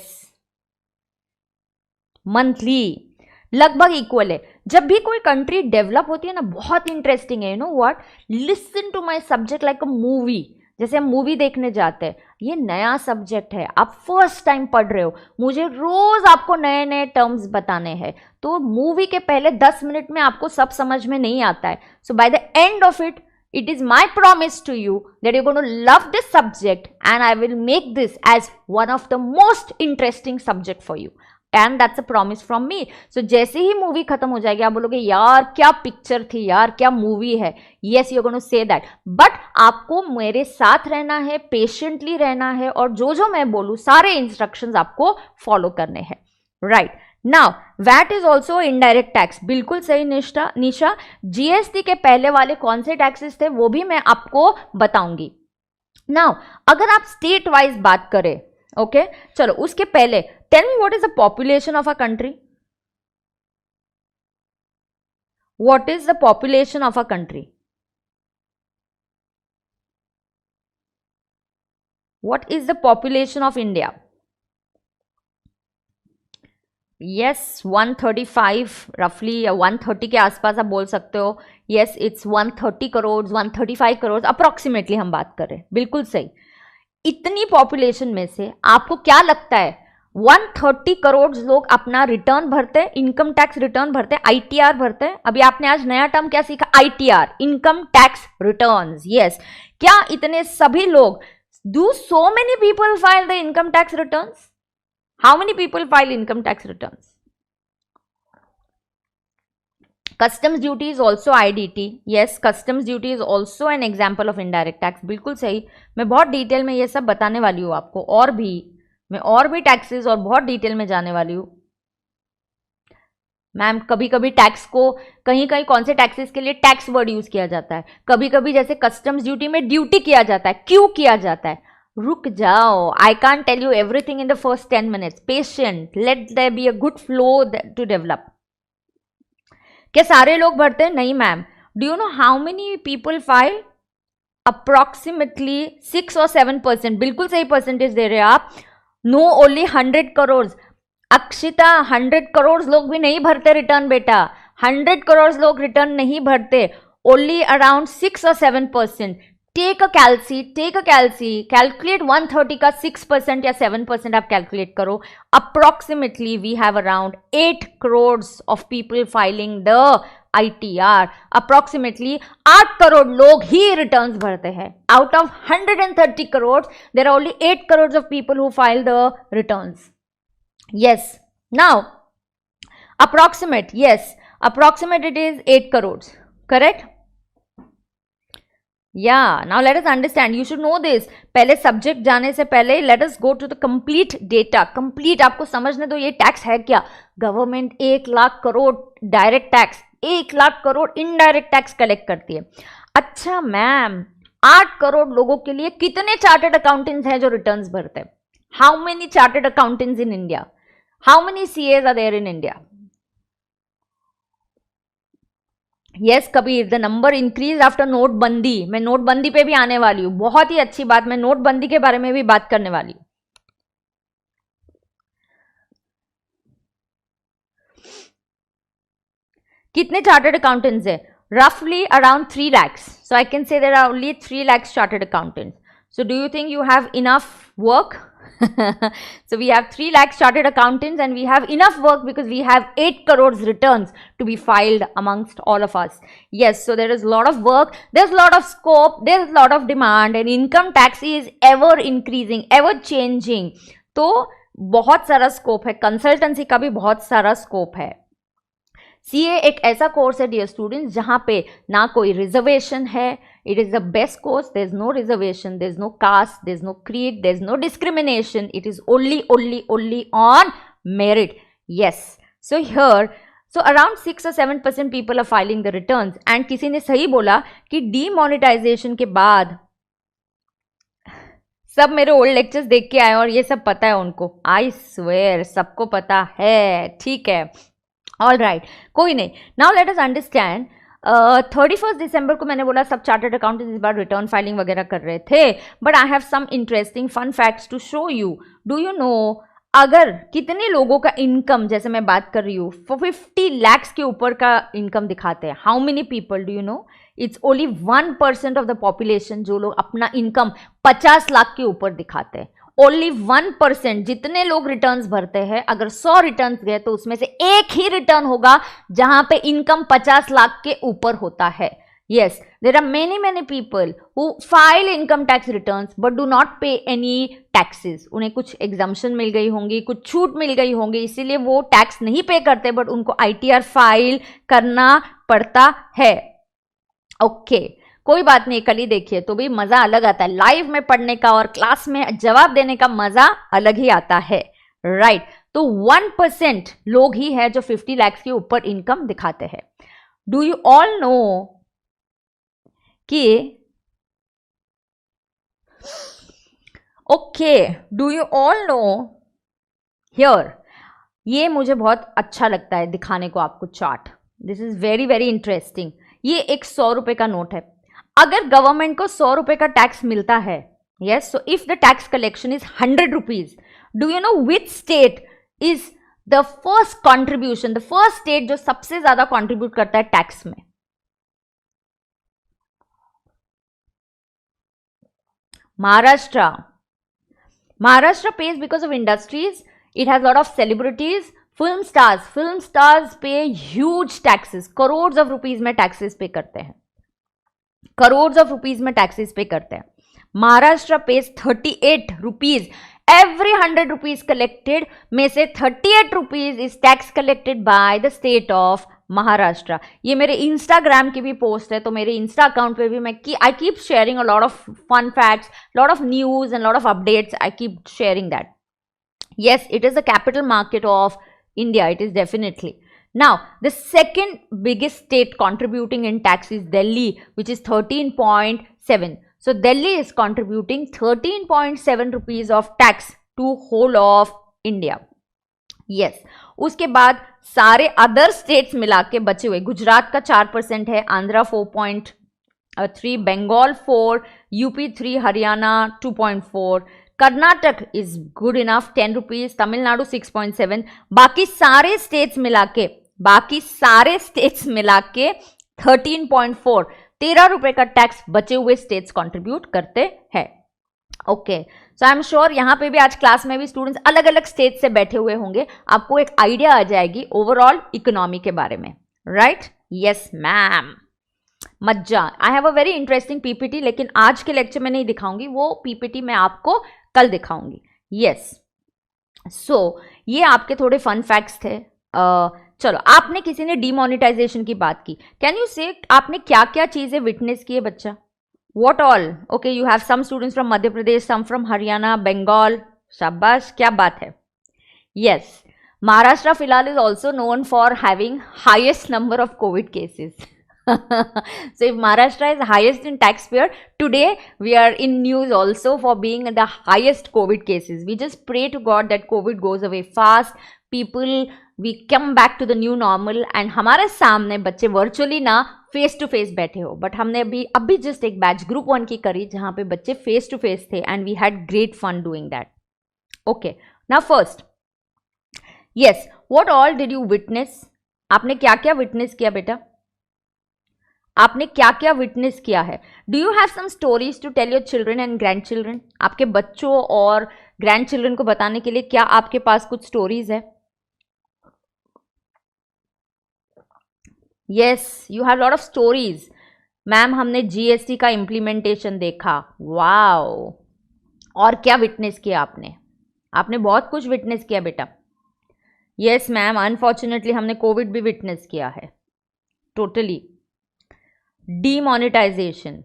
monthly लगभग equal है. जब भी कोई कंट्री डेवलप होती है ना, बहुत इंटरेस्टिंग है. You know what, listen to my subject like a movie. जैसे हम मूवी देखने जाते हैं, ये नया सब्जेक्ट है, आप फर्स्ट टाइम पढ़ रहे हो, मुझे रोज आपको नए नए टर्म्स बताने हैं. तो मूवी के पहले 10 मिनट में आपको सब समझ में नहीं आता है. So by the end of it, it is my promise to you that you're going to love this subject and I will make this as one of the most interesting subject for you. And that's a promise from me. So जैसे ही movie खत्म हो जाएगी आप बोलोगे यार क्या picture थी, यार क्या मूवी है. Yes, you are going to say that, but आपको मेरे साथ रहना है, पेशेंटली रहना है, और जो जो मैं बोलूँ सारे इंस्ट्रक्शंस आपको फॉलो करने हैं. Right now VAT is also indirect tax. बिल्कुल सही निशा. जीएसटी के पहले वाले कौन से टैक्सेस थे वो भी मैं आपको बताऊंगी. नाउ अगर आप स्टेट वाइज बात करें, ओके चलो उसके पहले tell me what is the population of a country. What is the population of a country? What is the population of India? Yes 135 रफली, 130 के आसपास आप बोल सकते हो. Yes it's 130 crore, 135 crore approximately हम बात कर रहे हैं. बिल्कुल सही. इतनी पॉपुलेशन में से आपको क्या लगता है 130 करोड़ लोग अपना रिटर्न भरते हैं, इनकम टैक्स रिटर्न भरते हैं, आईटीआर भरते हैं? अभी आपने आज नया टर्म क्या सीखा? ITR, income tax returns. Yes, क्या इतने सभी लोग, do so many people file the income tax returns? How many people file income tax returns? Customs duty is also IDT. Yes, customs duty is also an example of indirect tax. बिल्कुल सही. मैं बहुत detail में ये सब बताने वाली हूँ आपको, और भी मैं और भी टैक्सेस और बहुत डिटेल में जाने वाली हूँ. मैम कभी कभी टैक्स को कहीं कहीं कौन से टैक्सेस के लिए टैक्स वर्ड यूज किया जाता है, कभी कभी जैसे कस्टम्स ड्यूटी में ड्यूटी किया जाता है. क्यों किया जाता है? रुक जाओ, I can't tell you everything in the first 10 minutes. Patient, let there be a good flow to develop. क्या सारे लोग भरते हैं? नहीं ma'am. Do you know how many people file? Approximately 6 or 7%. बिल्कुल सही परसेंटेज दे रहे हैं आप. No, only 100 crore. अक्षिता 100 करोड़ लोग भी नहीं भरते रिटर्न बेटा. 100 करोड़ लोग रिटर्न नहीं भरते. Only around 6 or 7%. Take a कैलसी, कैलकुलेट 130 का 6% या 7% आप कैलकुलेट करो. Approximately we have around 8 crore of people filing the ITR. Approximately 8 crore लोग ही रिटर्न्स भरते हैं. Out of 130 crore there are only 8 crore of people who file the returns. Yes, now approximate, yes, approximate it is 8 crores, correct? Yeah, now let us understand, you should know this. पहले subject जाने से पहले let us go to the complete data. complete आपको समझने दो ये tax है क्या. Government 1 lakh crore direct tax, 1 lakh crore indirect tax collect करती है. अच्छा मैम, 8 करोड़ लोगों के लिए कितने चार्टर्ड अकाउंटेंट्स हैं जो रिटर्न्स भरते हैं? How many chartered accountants in India? How many CAs are there in India? Yes Kabir, the number increase after नोटबंदी. मैं नोटबंदी पे भी आने वाली हूँ, बहुत ही अच्छी बात. मैं नोटबंदी के बारे में भी बात करने वाली हूँ. कितने चार्टर्ड अकाउंटेंट्स है? रफली around 3 lakhs. So I can say there are only 3 lakhs chartered accountants. So do you think you have enough work? So we have 3 lakhs chartered accountants and we have enough work because we have 8 crores returns to be filed amongst all of us. Yes, so there is a lot of work, there's a lot of scope, there's a lot of demand, and income tax is ever increasing, ever changing. तो बहुत सारा scope है, consultancy का भी बहुत सारा scope है. CA एक ऐसा कोर्स है डियर स्टूडेंट्स जहाँ पे ना कोई रिजर्वेशन है. It is the best course. There is no reservation, there is no caste, there is no creed, there is no discrimination. It is only on merit. Yes, so here so around 6 or 7% people are filing the returns. And किसी ने सही बोला कि demonetisation के बाद सब मेरे old lectures देख के आए और ये सब पता है उनको. आई स्वेयर सबको पता है. ठीक है, ऑल राइट, कोई नहीं. Now let us understand. 31 दिसंबर को मैंने बोला सब चार्टर्ड अकाउंटेंट्स इस बार रिटर्न फाइलिंग वगैरह कर रहे थे. But I have some interesting fun facts to show you. Do you know अगर कितने लोगों का इनकम, जैसे मैं बात कर रही हूँ 50 lakhs के ऊपर का इनकम दिखाते हैं, how many people do you no? It's only 1% of the population जो लोग अपना इनकम 50 लाख के ऊपर दिखाते हैं. ओनली 1%. जितने लोग रिटर्न्स भरते हैं, अगर 100 रिटर्न्स गए तो उसमें से एक ही रिटर्न होगा जहां पे इनकम 50 लाख के ऊपर होता है. Yes, there are many people who file income tax returns but do not pay any taxes. उन्हें कुछ exemption मिल गई होंगी, कुछ छूट मिल गई होंगी, इसीलिए वो टैक्स नहीं पे करते, बट उनको ITR फाइल करना पड़ता है. ओके, कोई बात नहीं, कल ही देखिए तो भी मजा अलग आता है. लाइव में पढ़ने का और क्लास में जवाब देने का मजा अलग ही आता है, राइट? तो 1% लोग ही है जो 50 लाख के ऊपर इनकम दिखाते हैं. डू यू ऑल नो कि okay, do you all know here, ये मुझे बहुत अच्छा लगता है दिखाने को आपको chart. This is very very interesting. ये एक 100 रुपए का नोट है. अगर गवर्नमेंट को 100 रुपए का टैक्स मिलता है, yes, so if the tax collection is 100 rupees, do you know which state is the first contribution, the first state जो सबसे ज्यादा कॉन्ट्रीब्यूट करता है टैक्स में? Maharashtra. Maharashtra pays because of industries. It has a lot of celebrities, film stars. Film stars pay huge taxes. Crores of rupees में taxes pay करते हैं. Crores of rupees में taxes pay करते हैं. Maharashtra pays 38 rupees. Every 100 rupees collected में से 38 rupees is tax collected by the state of Maharashtra. ये मेरे इंस्टाग्राम की भी पोस्ट है, तो मेरे इंस्टा अकाउंट पे भी मैं I keep sharing a lot of fun facts, lot of news and lot of updates. I keep sharing that. yes, it is the capital market of India. It is definitely. Now, the second biggest state contributing in tax is Delhi, which is 13.7. So Delhi is contributing 13.7 rupees of tax to whole of India. yes, उसके बाद सारे other states मिला के बचे हुए, गुजरात का 4% है, Andhra 4.3, Bengal 4, UP 3, Haryana 2.4, Karnataka is good enough 10 rupees, Tamil Nadu 6.7. बाकी सारे स्टेट्स मिला के 13.4, 13 रुपए का टैक्स बचे हुए स्टेट्स कंट्रीब्यूट करते हैं. Okay, so I am sure यहाँ पे भी आज क्लास में भी स्टूडेंट्स अलग अलग स्टेट से बैठे हुए होंगे, आपको एक आइडिया आ जाएगी ओवरऑल इकोनॉमी के बारे में, राइट? यस मैम, मज्जा. आई have a very interesting PPT, लेकिन आज के लेक्चर में नहीं दिखाऊंगी, वो पीपीटी मैं आपको कल दिखाऊंगी. यस, सो ये आपके थोड़े फन फैक्ट्स थे. चलो, आपने किसी ने डीमोनेटाइजेशन की बात की. कैन यू से आपने क्या क्या चीजें विटनेस की है बच्चा? What all? Okay, you have some students from Madhya Pradesh, some from Haryana, Bengal. शाबाश, क्या बात है. Yes, Maharashtra फिलहाल is also known for having highest number of COVID cases. So if Maharashtra is highest in taxpayer, today we are in news also for being the highest COVID cases. We just pray to God that COVID goes away fast. People, we come back to the new normal. And हमारे सामने बच्चे virtually ना face to face बैठे हो, but हमने अभी just एक batch group 1 की करी जहाँ पे बच्चे फेस टू फेस थे and we had great fun doing that. Okay, now first, yes, what all did you witness? आपने क्या क्या विटनेस किया बेटा? आपने क्या क्या विटनेस किया है? Do you have some stories to tell your children and grand children? आपके बच्चों और ग्रैंड चिल्ड्रन को बताने के लिए क्या आपके पास कुछ स्टोरीज है? Yes, you have lot of stories. Ma'am, हमने GST का इम्प्लीमेंटेशन देखा. वाओ, और क्या विटनेस किया आपने? आपने बहुत कुछ विटनेस किया बेटा. यस मैम, अनफॉर्चुनेटली हमने कोविड भी विटनेस किया है. टोटली. डीमोनेटाइजेशन.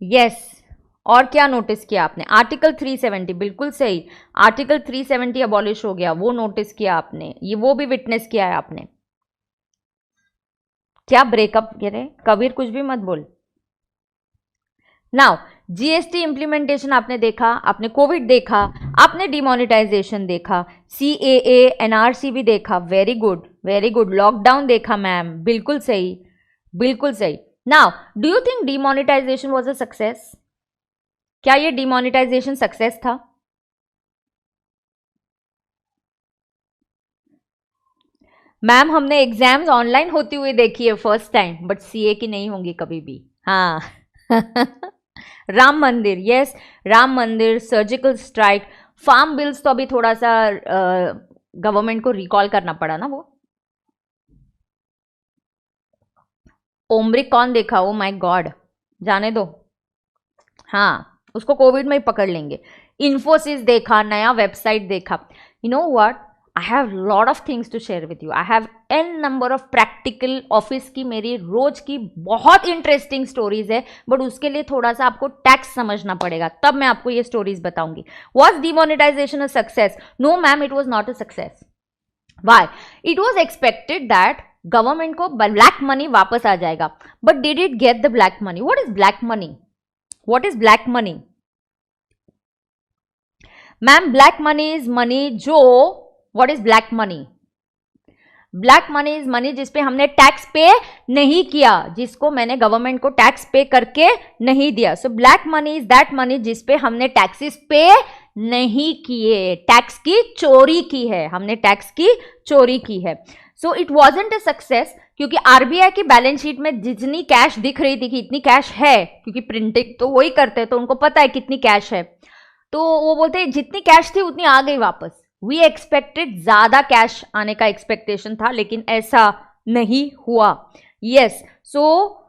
यस, और क्या नोटिस किया आपने? आर्टिकल 370, बिल्कुल सही, आर्टिकल 370 अबॉलिश हो गया, वो नोटिस किया आपने, ये वो भी विटनेस किया है आपने. क्या ब्रेकअप कह रहे कबीर, कुछ भी मत बोल. नाउ, जीएसटी इंप्लीमेंटेशन आपने देखा, आपने कोविड देखा, आपने डिमोनेटाइजेशन देखा, CAA NRC भी देखा. Very good, very good. Lockdown देखा मैम, बिल्कुल सही, बिल्कुल सही. Now, do you think demonetisation was a success? क्या ये डिमोनेटाइजेशन सक्सेस था? मैम, हमने एग्जाम्स ऑनलाइन होती हुई देखी है फर्स्ट टाइम, बट CA की नहीं होंगी कभी भी. हाँ. राम मंदिर, यस, राम मंदिर, सर्जिकल स्ट्राइक, फार्म बिल्स तो अभी थोड़ा सा गवर्नमेंट को रिकॉल करना पड़ा ना। वो ओम्ब्रिक कौन देखा? ओ माय गॉड, जाने दो। हाँ, उसको कोविड में ही पकड़ लेंगे। इन्फोसिस देखा, नया वेबसाइट देखा। You know what, I have lot of things to share with you. I have an number of practical office की, मेरी रोज की बहुत इंटरेस्टिंग स्टोरीज है, बट उसके लिए थोड़ा सा आपको टैक्स समझना पड़ेगा, तब मैं आपको ये स्टोरीज बताऊंगी। Was demonetization a success? No ma'am, it was not a success. Why? It was expected that government को ब्लैक मनी वापस आ जाएगा, but did it get the black money? What is black money? What is black money? Ma'am black money is money जो, what is black money? Black money is money जिस पे हमने tax पे नहीं किया, जिसको मैंने गवर्नमेंट को टैक्स पे करके नहीं दिया। So black money is that money जिस पे हमने टैक्सेस पे नहीं किए, टैक्स की चोरी की है, हमने टैक्स की चोरी की है। So it wasn't a success, क्योंकि आरबीआई की बैलेंस शीट में जितनी कैश दिख रही थी कि इतनी कैश है, क्योंकि प्रिंटिंग तो वही करते हैं तो उनको पता है कितनी कैश है, तो वो बोलते हैं जितनी कैश थी उतनी आ गई वापस। वी एक्सपेक्टेड ज्यादा कैश आने का एक्सपेक्टेशन था, लेकिन ऐसा नहीं हुआ। यस, सो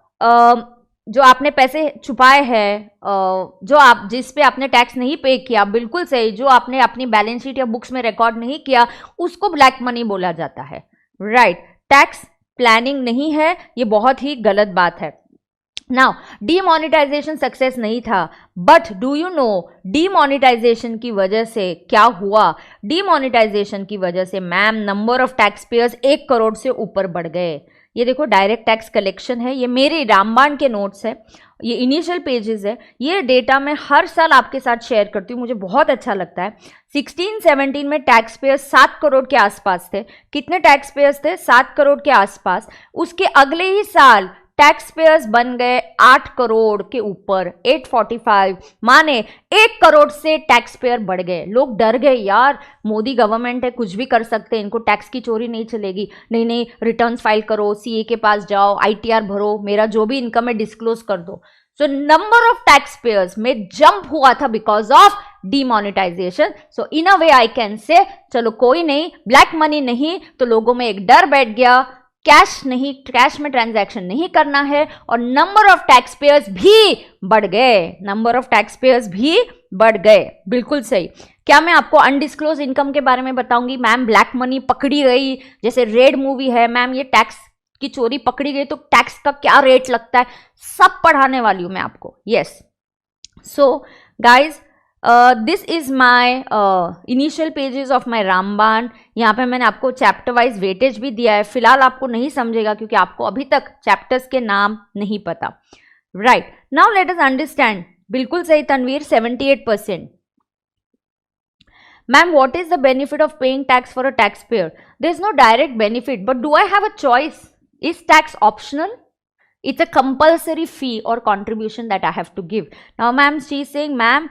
जो आपने पैसे छुपाए हैं, जो आप जिस पे आपने टैक्स नहीं पे किया, बिल्कुल सही, जो आपने अपनी बैलेंस शीट या बुक्स में रिकॉर्ड नहीं किया, उसको ब्लैक मनी बोला जाता है। राइट, टैक्स प्लानिंग नहीं है, ये बहुत ही गलत बात है। नाउ डीमोनेटाइजेशन सक्सेस नहीं था, but do you know demonetization की वजह से क्या हुआ? डीमोनेटाइजेशन की वजह से ma'am number of tax payers 1 crore से ऊपर बढ़ गए। ये देखो डायरेक्ट टैक्स कलेक्शन है, ये मेरे रामबाण के नोट्स है, ये इनिशियल पेजेस है, ये डेटा मैं हर साल आपके साथ शेयर करती हूँ, मुझे बहुत अच्छा लगता है। 16-17 में टैक्स पेयर्स 7 करोड़ के आसपास थे। कितने टैक्स पेयर्स थे? 7 करोड़ के आसपास। उसके अगले ही साल टैक्स पेयर्स बन गए 8 करोड़ के ऊपर, 845, माने 1 करोड़ से टैक्स पेयर बढ़ गए। लोग डर गए, यार मोदी गवर्नमेंट है, कुछ भी कर सकते हैं, इनको टैक्स की चोरी नहीं चलेगी। नहीं नहीं, रिटर्न्स फाइल करो, सीए के पास जाओ, आईटीआर भरो, मेरा जो भी इनकम है डिस्क्लोज कर दो। So number of tax payers में जंप हुआ था because of demonetization. So in a way I can say, चलो कोई नहीं, ब्लैक मनी नहीं, तो लोगों में एक डर बैठ गया, कैश नहीं, कैश में ट्रांजैक्शन नहीं करना है, और नंबर ऑफ टैक्स पेयर्स भी बढ़ गए, नंबर ऑफ टैक्स पेयर्स भी बढ़ गए। बिल्कुल सही। क्या मैं आपको अनडिस्क्लोज इनकम के बारे में बताऊंगी? मैम ब्लैक मनी पकड़ी गई, जैसे रेड मूवी है, मैम ये टैक्स की चोरी पकड़ी गई तो टैक्स का क्या रेट लगता है, सब पढ़ाने वाली हूं मैं आपको। Yes, so guys this is my initial pages of my रामबाण। यहाँ पे मैंने आपको चैप्टर वाइज वेटेज भी दिया है। फिलहाल आपको नहीं समझेगा क्योंकि आपको अभी तक चैप्टर्स के नाम नहीं पता। Right, now let us understand. बिल्कुल सही Tanveer, 78%। Ma'am what is the benefit of paying tax for a tax payer? There is no direct benefit, but do I have a choice? Is tax optional? It's a compulsory fee or contribution that I have to give. Now, ma'am, she's saying, ma'am,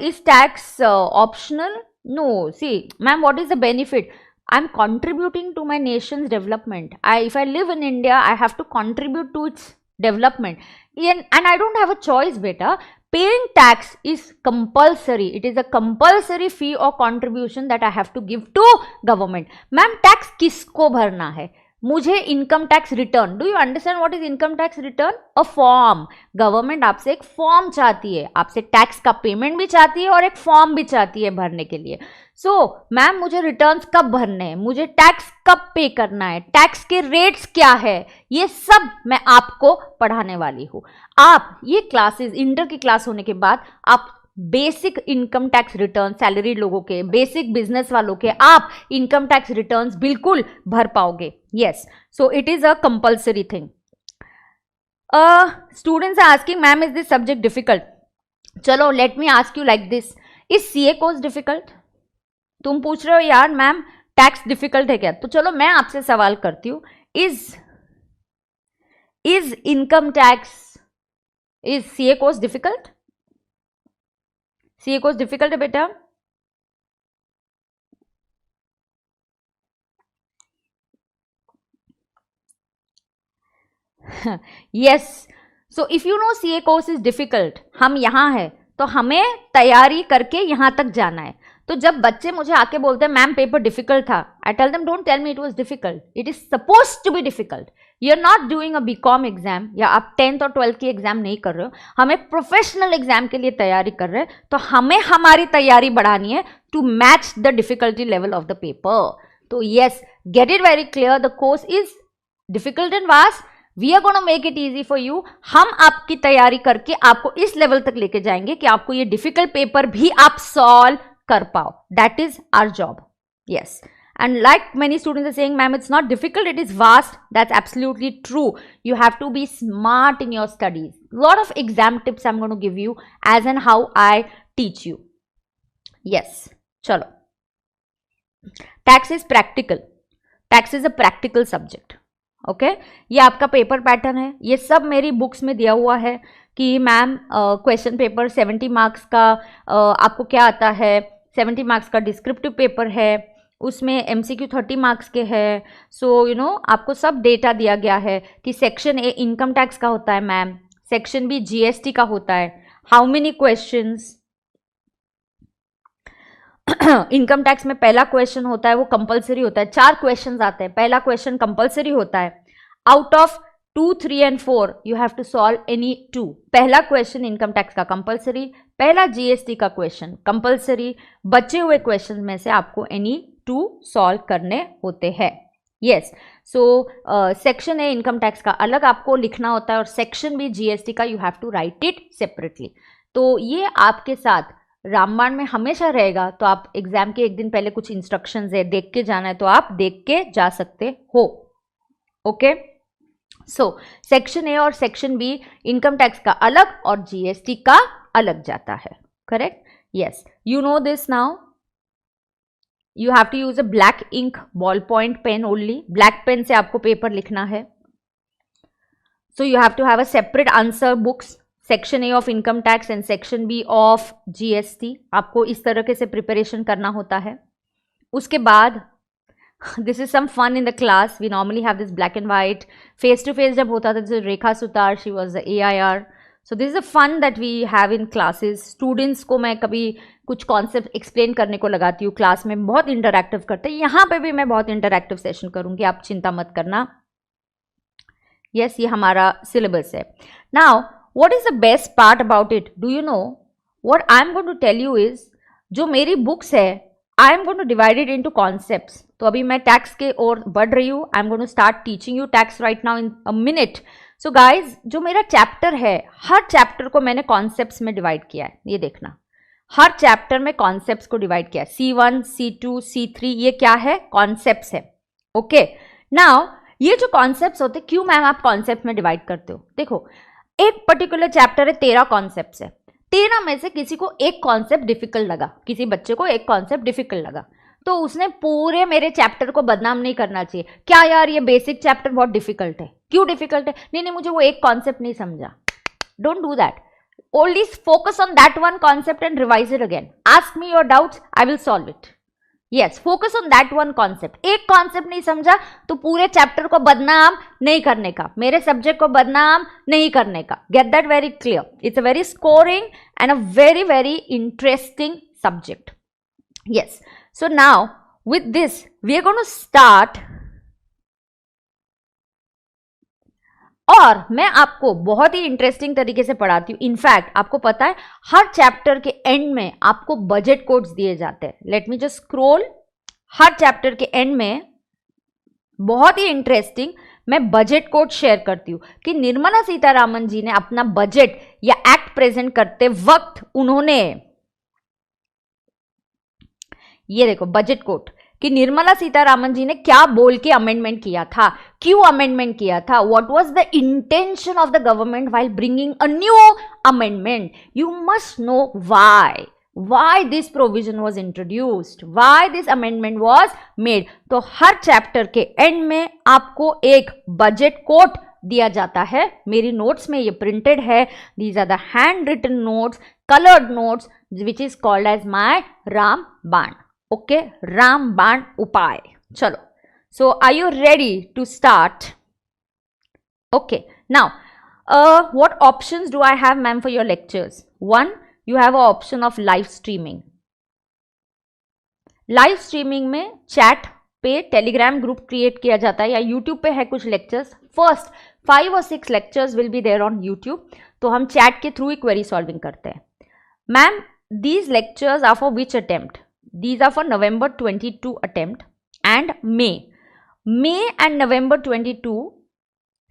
is tax optional? No. See, ma'am, what is the benefit? I'm contributing to my nation's development. If I live in India, I have to contribute to its development. And I don't have a choice, beta. Paying tax is compulsory. It is a compulsory fee or contribution that I have to give to government. Ma'am, tax किसको भरना है? मुझे income tax return. Do you understand what is income tax return? A form. Government आपसे एक form चाहती है, आपसे tax का पेमेंट भी चाहती है और एक फॉर्म भी चाहती है भरने के लिए। सो मैम मुझे रिटर्न्स कब भरने हैं, मुझे टैक्स कब पे करना है, टैक्स के रेट्स क्या है, ये सब मैं आपको पढ़ाने वाली हूँ। आप ये क्लासेस, इंटर की क्लास होने के बाद आप basic income tax return, salary लोगों के, बेसिक बिजनेस वालों के, आप इनकम टैक्स रिटर्न्स बिल्कुल भर पाओगे। Yes, so it is a compulsory thing. Students are asking, ma'am is this subject difficult? चलो let me ask you like this, is CA course difficult? तुम पूछ रहे हो यार मैम टैक्स डिफिकल्ट है क्या, तो चलो मैं आपसे सवाल करती हूँ, is income tax, is CA course difficult? CA course difficult है बेटा? Yes, so if you know CA course is difficult, हम यहां हैं तो हमें तैयारी करके यहां तक जाना है। तो जब बच्चे मुझे आके बोलते हैं मैम पेपर डिफिकल्ट था, I tell them don't tell me it was difficult, it is supposed to be difficult. You are not doing a BCom exam, या आप 10th और 12th की एग्जाम नहीं कर रहे हो, हम एक प्रोफेशनल एग्जाम के लिए तैयारी कर रहे हैं, तो हमें हमारी तैयारी बढ़ानी है to match the difficulty level of the paper. तो yes, get it very clear, the course is difficult and vast, we are gonna make it easy for you. हम आपकी तैयारी करके आपको इस लेवल तक लेके जाएंगे कि आपको ये डिफिकल्ट पेपर भी आप सॉल्व कर पाओ। That is our job. Yes, and like many students are saying ma'am it's not difficult, it is vast, that's absolutely true. You have to be smart in your studies. Lot of exam tips I'm going to give you as and how I teach you. Yes, chalo, tax is practical, tax is a practical subject. Okay ये आपका paper pattern है, ये सब मेरी books में दिया हुआ है कि मैम क्वेश्चन पेपर 70 मार्क्स का आपको क्या आता है, 70 मार्क्स का डिस्क्रिप्टिव पेपर है, उसमें एमसीक्यू 30 मार्क्स के है। सो यू नो आपको सब डेटा दिया गया है कि सेक्शन ए इनकम टैक्स का होता है मैम, सेक्शन बी जीएसटी का होता है, how many questions. Income tax में पहला क्वेश्चन होता है वो कंपलसरी होता है, 4 क्वेश्चंस आते हैं, पहला क्वेश्चन कंपलसरी होता है, out of 2, 3 and 4 you have to solve any 2। पहला क्वेश्चन इनकम टैक्स का कंपलसरी, पहला जीएसटी का क्वेश्चन कंपलसरी, बचे हुए क्वेश्चन में से आपको एनी 2 सॉल्व करने होते हैं। Yes, so section A income tax का अलग आपको लिखना होता है और सेक्शन बी जीएसटी का you have to write it separately. तो ये आपके साथ रामबाण में हमेशा रहेगा, तो आप एग्जाम के एक दिन पहले कुछ इंस्ट्रक्शंस है, देख के जाना है तो आप देख के जा सकते हो। ओके, सो सेक्शन ए और सेक्शन बी इनकम टैक्स का अलग और जीएसटी का अलग जाता है, correct? Yes, you know this now. You have to use a black ink ball point pen only, black pen से आपको पेपर लिखना है। So you have to have a separate answer books, section A of income tax and section B of GST, आपको इस तरीके से preparation करना होता है। उसके बाद this is some fun in the class, we normally have this black and white, face to face जब होता था जैसे Rekha Sutar, she was the AIR, so this is a fun that we have in classes. Students को मैं कभी कुछ concept explain करने को लगाती हूँ क्लास में, बहुत इंटरैक्टिव करते हैं, यहाँ पे भी मैं बहुत इंटरैक्टिव सेशन करूँगी, आप चिंता मत करना। यस, ये हमारा सिलेबस है। Now what is the best part about it? Do you know? What I am going to tell you is, जो मेरी बुक्स है I am going to divide it into concepts. तो अभी मैं टैक्स के और बढ़ रही हूँ, I am going to start teaching you tax right now in a minute. So guys, जो मेरा चैप्टर है, हर चैप्टर को मैंने कॉन्सेप्ट्स में डिवाइड किया है, ये देखना, हर चैप्टर में कॉन्सेप्ट्स को डिवाइड किया है, C1, C2, C3, ये क्या है? कॉन्सेप्ट्स है। ओके, नाउ ये जो कॉन्सेप्ट्स होते, क्यों मैम आप कॉन्सेप्ट में डिवाइड करते हो? देखो, एक पर्टिकुलर चैप्टर है, 13 कॉन्सेप्ट्स है, 13 में से किसी को एक कॉन्सेप्ट डिफिकल्ट लगा, किसी बच्चे को एक कॉन्सेप्ट डिफिकल्ट लगा, तो उसने पूरे मेरे चैप्टर को बदनाम नहीं करना चाहिए, क्या यार ये बेसिक चैप्टर बहुत डिफिकल्ट है, क्यों डिफिकल्ट है, नहीं मुझे वो एक कॉन्सेप्ट नहीं समझा। Don't do that, only focus on that one concept and revise it again, ask me your doubts, I will solve it. Yes, focus on that one concept. एक कॉन्सेप्ट नहीं समझा तो पूरे चैप्टर को बदनाम नहीं करने का, मेरे सब्जेक्ट को बदनाम नहीं करने का। Get that very clear, it's a very scoring and a very very interesting subject. Yes, so now with this we are going to start, और मैं आपको बहुत ही इंटरेस्टिंग तरीके से पढ़ाती हूँ। इनफैक्ट आपको पता है हर चैप्टर के एंड में आपको बजट कोड्स दिए जाते हैं। लेट मी जस्ट स्क्रॉल, हर चैप्टर के एंड में बहुत ही इंटरेस्टिंग मैं बजट कोड शेयर करती हूँ कि निर्मला सीतारामन जी ने अपना बजट या एक्ट प्रेजेंट करते वक्त उन्होंने, ये देखो बजट कोड, कि निर्मला सीतारामन जी ने क्या बोल के अमेंडमेंट किया था, क्यों अमेंडमेंट किया था, what was the intention of the government while bringing a new amendment, you must know why this provision was introduced, why this amendment was made। तो हर चैप्टर के एंड में आपको एक बजट कोट दिया जाता है। मेरी नोट्स में ये प्रिंटेड है, these are the handwritten notes, coloured notes, which is called as my रामबाण। ओके, रामबाण उपाय। चलो, so are you ready to start? Okay, now what options do I have ma'am for your lectures? One, you have an option of live streaming. Live streaming में chat पे Telegram group create किया जाता है, या YouTube पे है कुछ lectures, first 5 और 6 lectures will be there on YouTube, तो हम चैट के थ्रू ही क्वेरी सॉल्विंग करते हैं। Ma'am these lectures are for which attempt? These are for November 22 attempt and May and November 22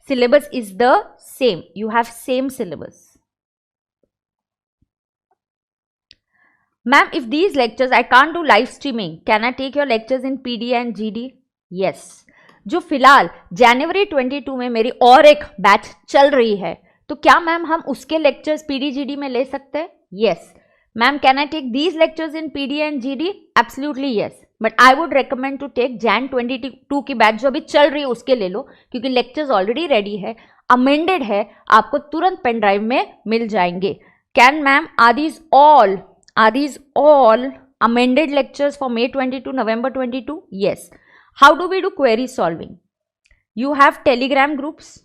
syllabus is the same. You have same syllabus. Ma'am, if these lectures I can't do live streaming, can I take your lectures in PD and GD? Yes. जो फिलहाल जनवरी 22 में मेरी और एक batch चल रही है, तो क्या मैम हम उसके लेक्चर्स PD GD में ले सकते हैं? Yes. Ma'am, can I take these lectures in PD and GD? Absolutely yes. But I would recommend to take Jan 22 की बैच जो अभी चल रही है उसके ले लो, क्योंकि लेक्चर्स ऑलरेडी रेडी है, अमेंडेड है, आपको तुरंत पेन ड्राइव में मिल जाएंगे। Can ma'am, are these all amended lectures for May 22, November 22? Yes. How do we do query solving? You have Telegram groups.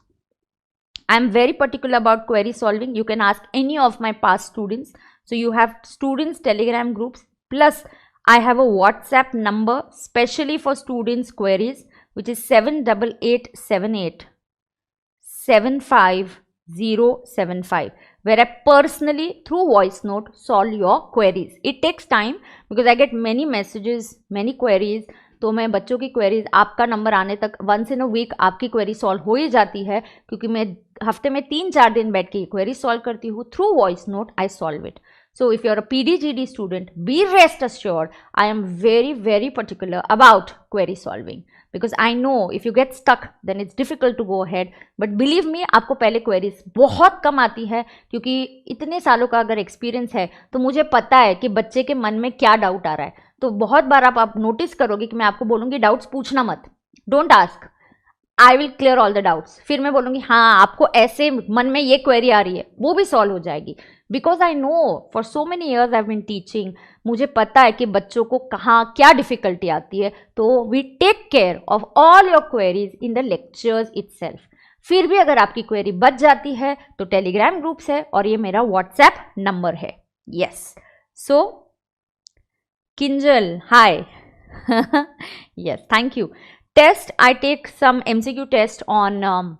I am very particular about query solving. You can ask any of my past students. So you have students Telegram groups, plus I have a WhatsApp number specially for students queries, which is 78878 75075, where I personally through voice note solve your queries. It takes time because I get many messages, many queries. तो मैं बच्चों की queries आपका number आने तक once in a week आपकी query solve हो ही जाती है, क्योंकि मैं हफ्ते में 3-4 दिन बैठ के क्वेरी सॉल्व करती हूँ through voice note, I solve it. So if you're a PDGD student, be rest assured I am very, very particular about query solving, because I know if you get stuck then it's difficult to go ahead. But believe me, आपको पहले queries बहुत कम आती है, क्योंकि इतने सालों का अगर एक्सपीरियंस है तो मुझे पता है कि बच्चे के मन में क्या डाउट आ रहा है. तो बहुत बार आप नोटिस करोगे कि मैं आपको बोलूँगी डाउट्स पूछना मत, don't ask, I will clear all the doubts. फिर मैं बोलूँगी हाँ आपको ऐसे मन में ये क्वेरी आ रही है, वो भी सॉल्व हो जाएगी. Because I know for so many years I have been teaching, मुझे पता है कि बच्चों को कहाँ क्या डिफिकल्टी आती है. तो we take care of all your queries in the lectures itself. फिर भी अगर आपकी क्वेरी बच जाती है तो टेलीग्राम ग्रुप्स है और ये मेरा व्हाट्सएप नंबर है. Yes, so Kinjal hi. Yes, thank you. Test, I take some MCQ test on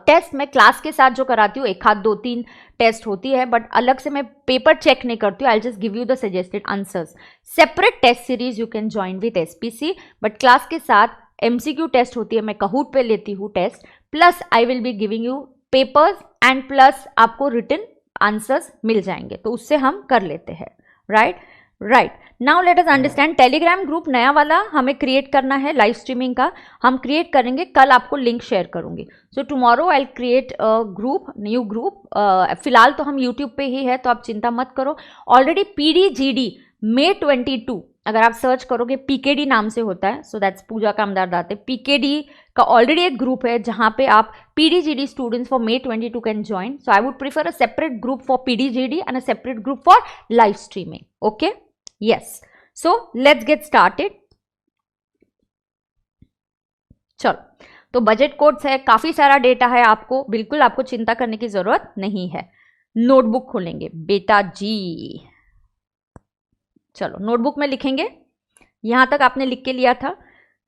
test मैं क्लास के साथ जो कराती हूँ 1 आध 2 3 टेस्ट होती है, बट अलग से मैं पेपर चेक नहीं करती हूँ. I just give you the suggested answers. Separate test series you can join with SPC, but class के साथ MCQ टेस्ट होती है, मैं Kahoot पे लेती हूँ test, plus I will be giving you papers and plus आपको रिटन आंसर्स मिल जाएंगे, तो उससे हम कर लेते हैं. Right. Now let us understand. Telegram group नया वाला हमें क्रिएट करना है, लाइव स्ट्रीमिंग का हम क्रिएट करेंगे, कल आपको लिंक शेयर करूंगी. So tomorrow I will create group, new group. फिलहाल तो हम यूट्यूब पे ही है, तो आप चिंता मत करो. ऑलरेडी PDGD May 22 अगर आप सर्च करोगे, PKD नाम से होता है, so that's Puja Kamdar Date. PKD का ऑलरेडी एक ग्रुप है जहां पे आप PDGD students for May 22 can join. So I would prefer a separate group for PDGD and a separate group for live streaming. Okay. Yes, so let's get started. चलो, तो budget codes है, काफी सारा data है, बिल्कुल आपको चिंता करने की जरूरत नहीं है. नोटबुक खोलेंगे बेटा जी. चलो नोटबुक में लिखेंगे. यहां तक आपने लिख के लिया था.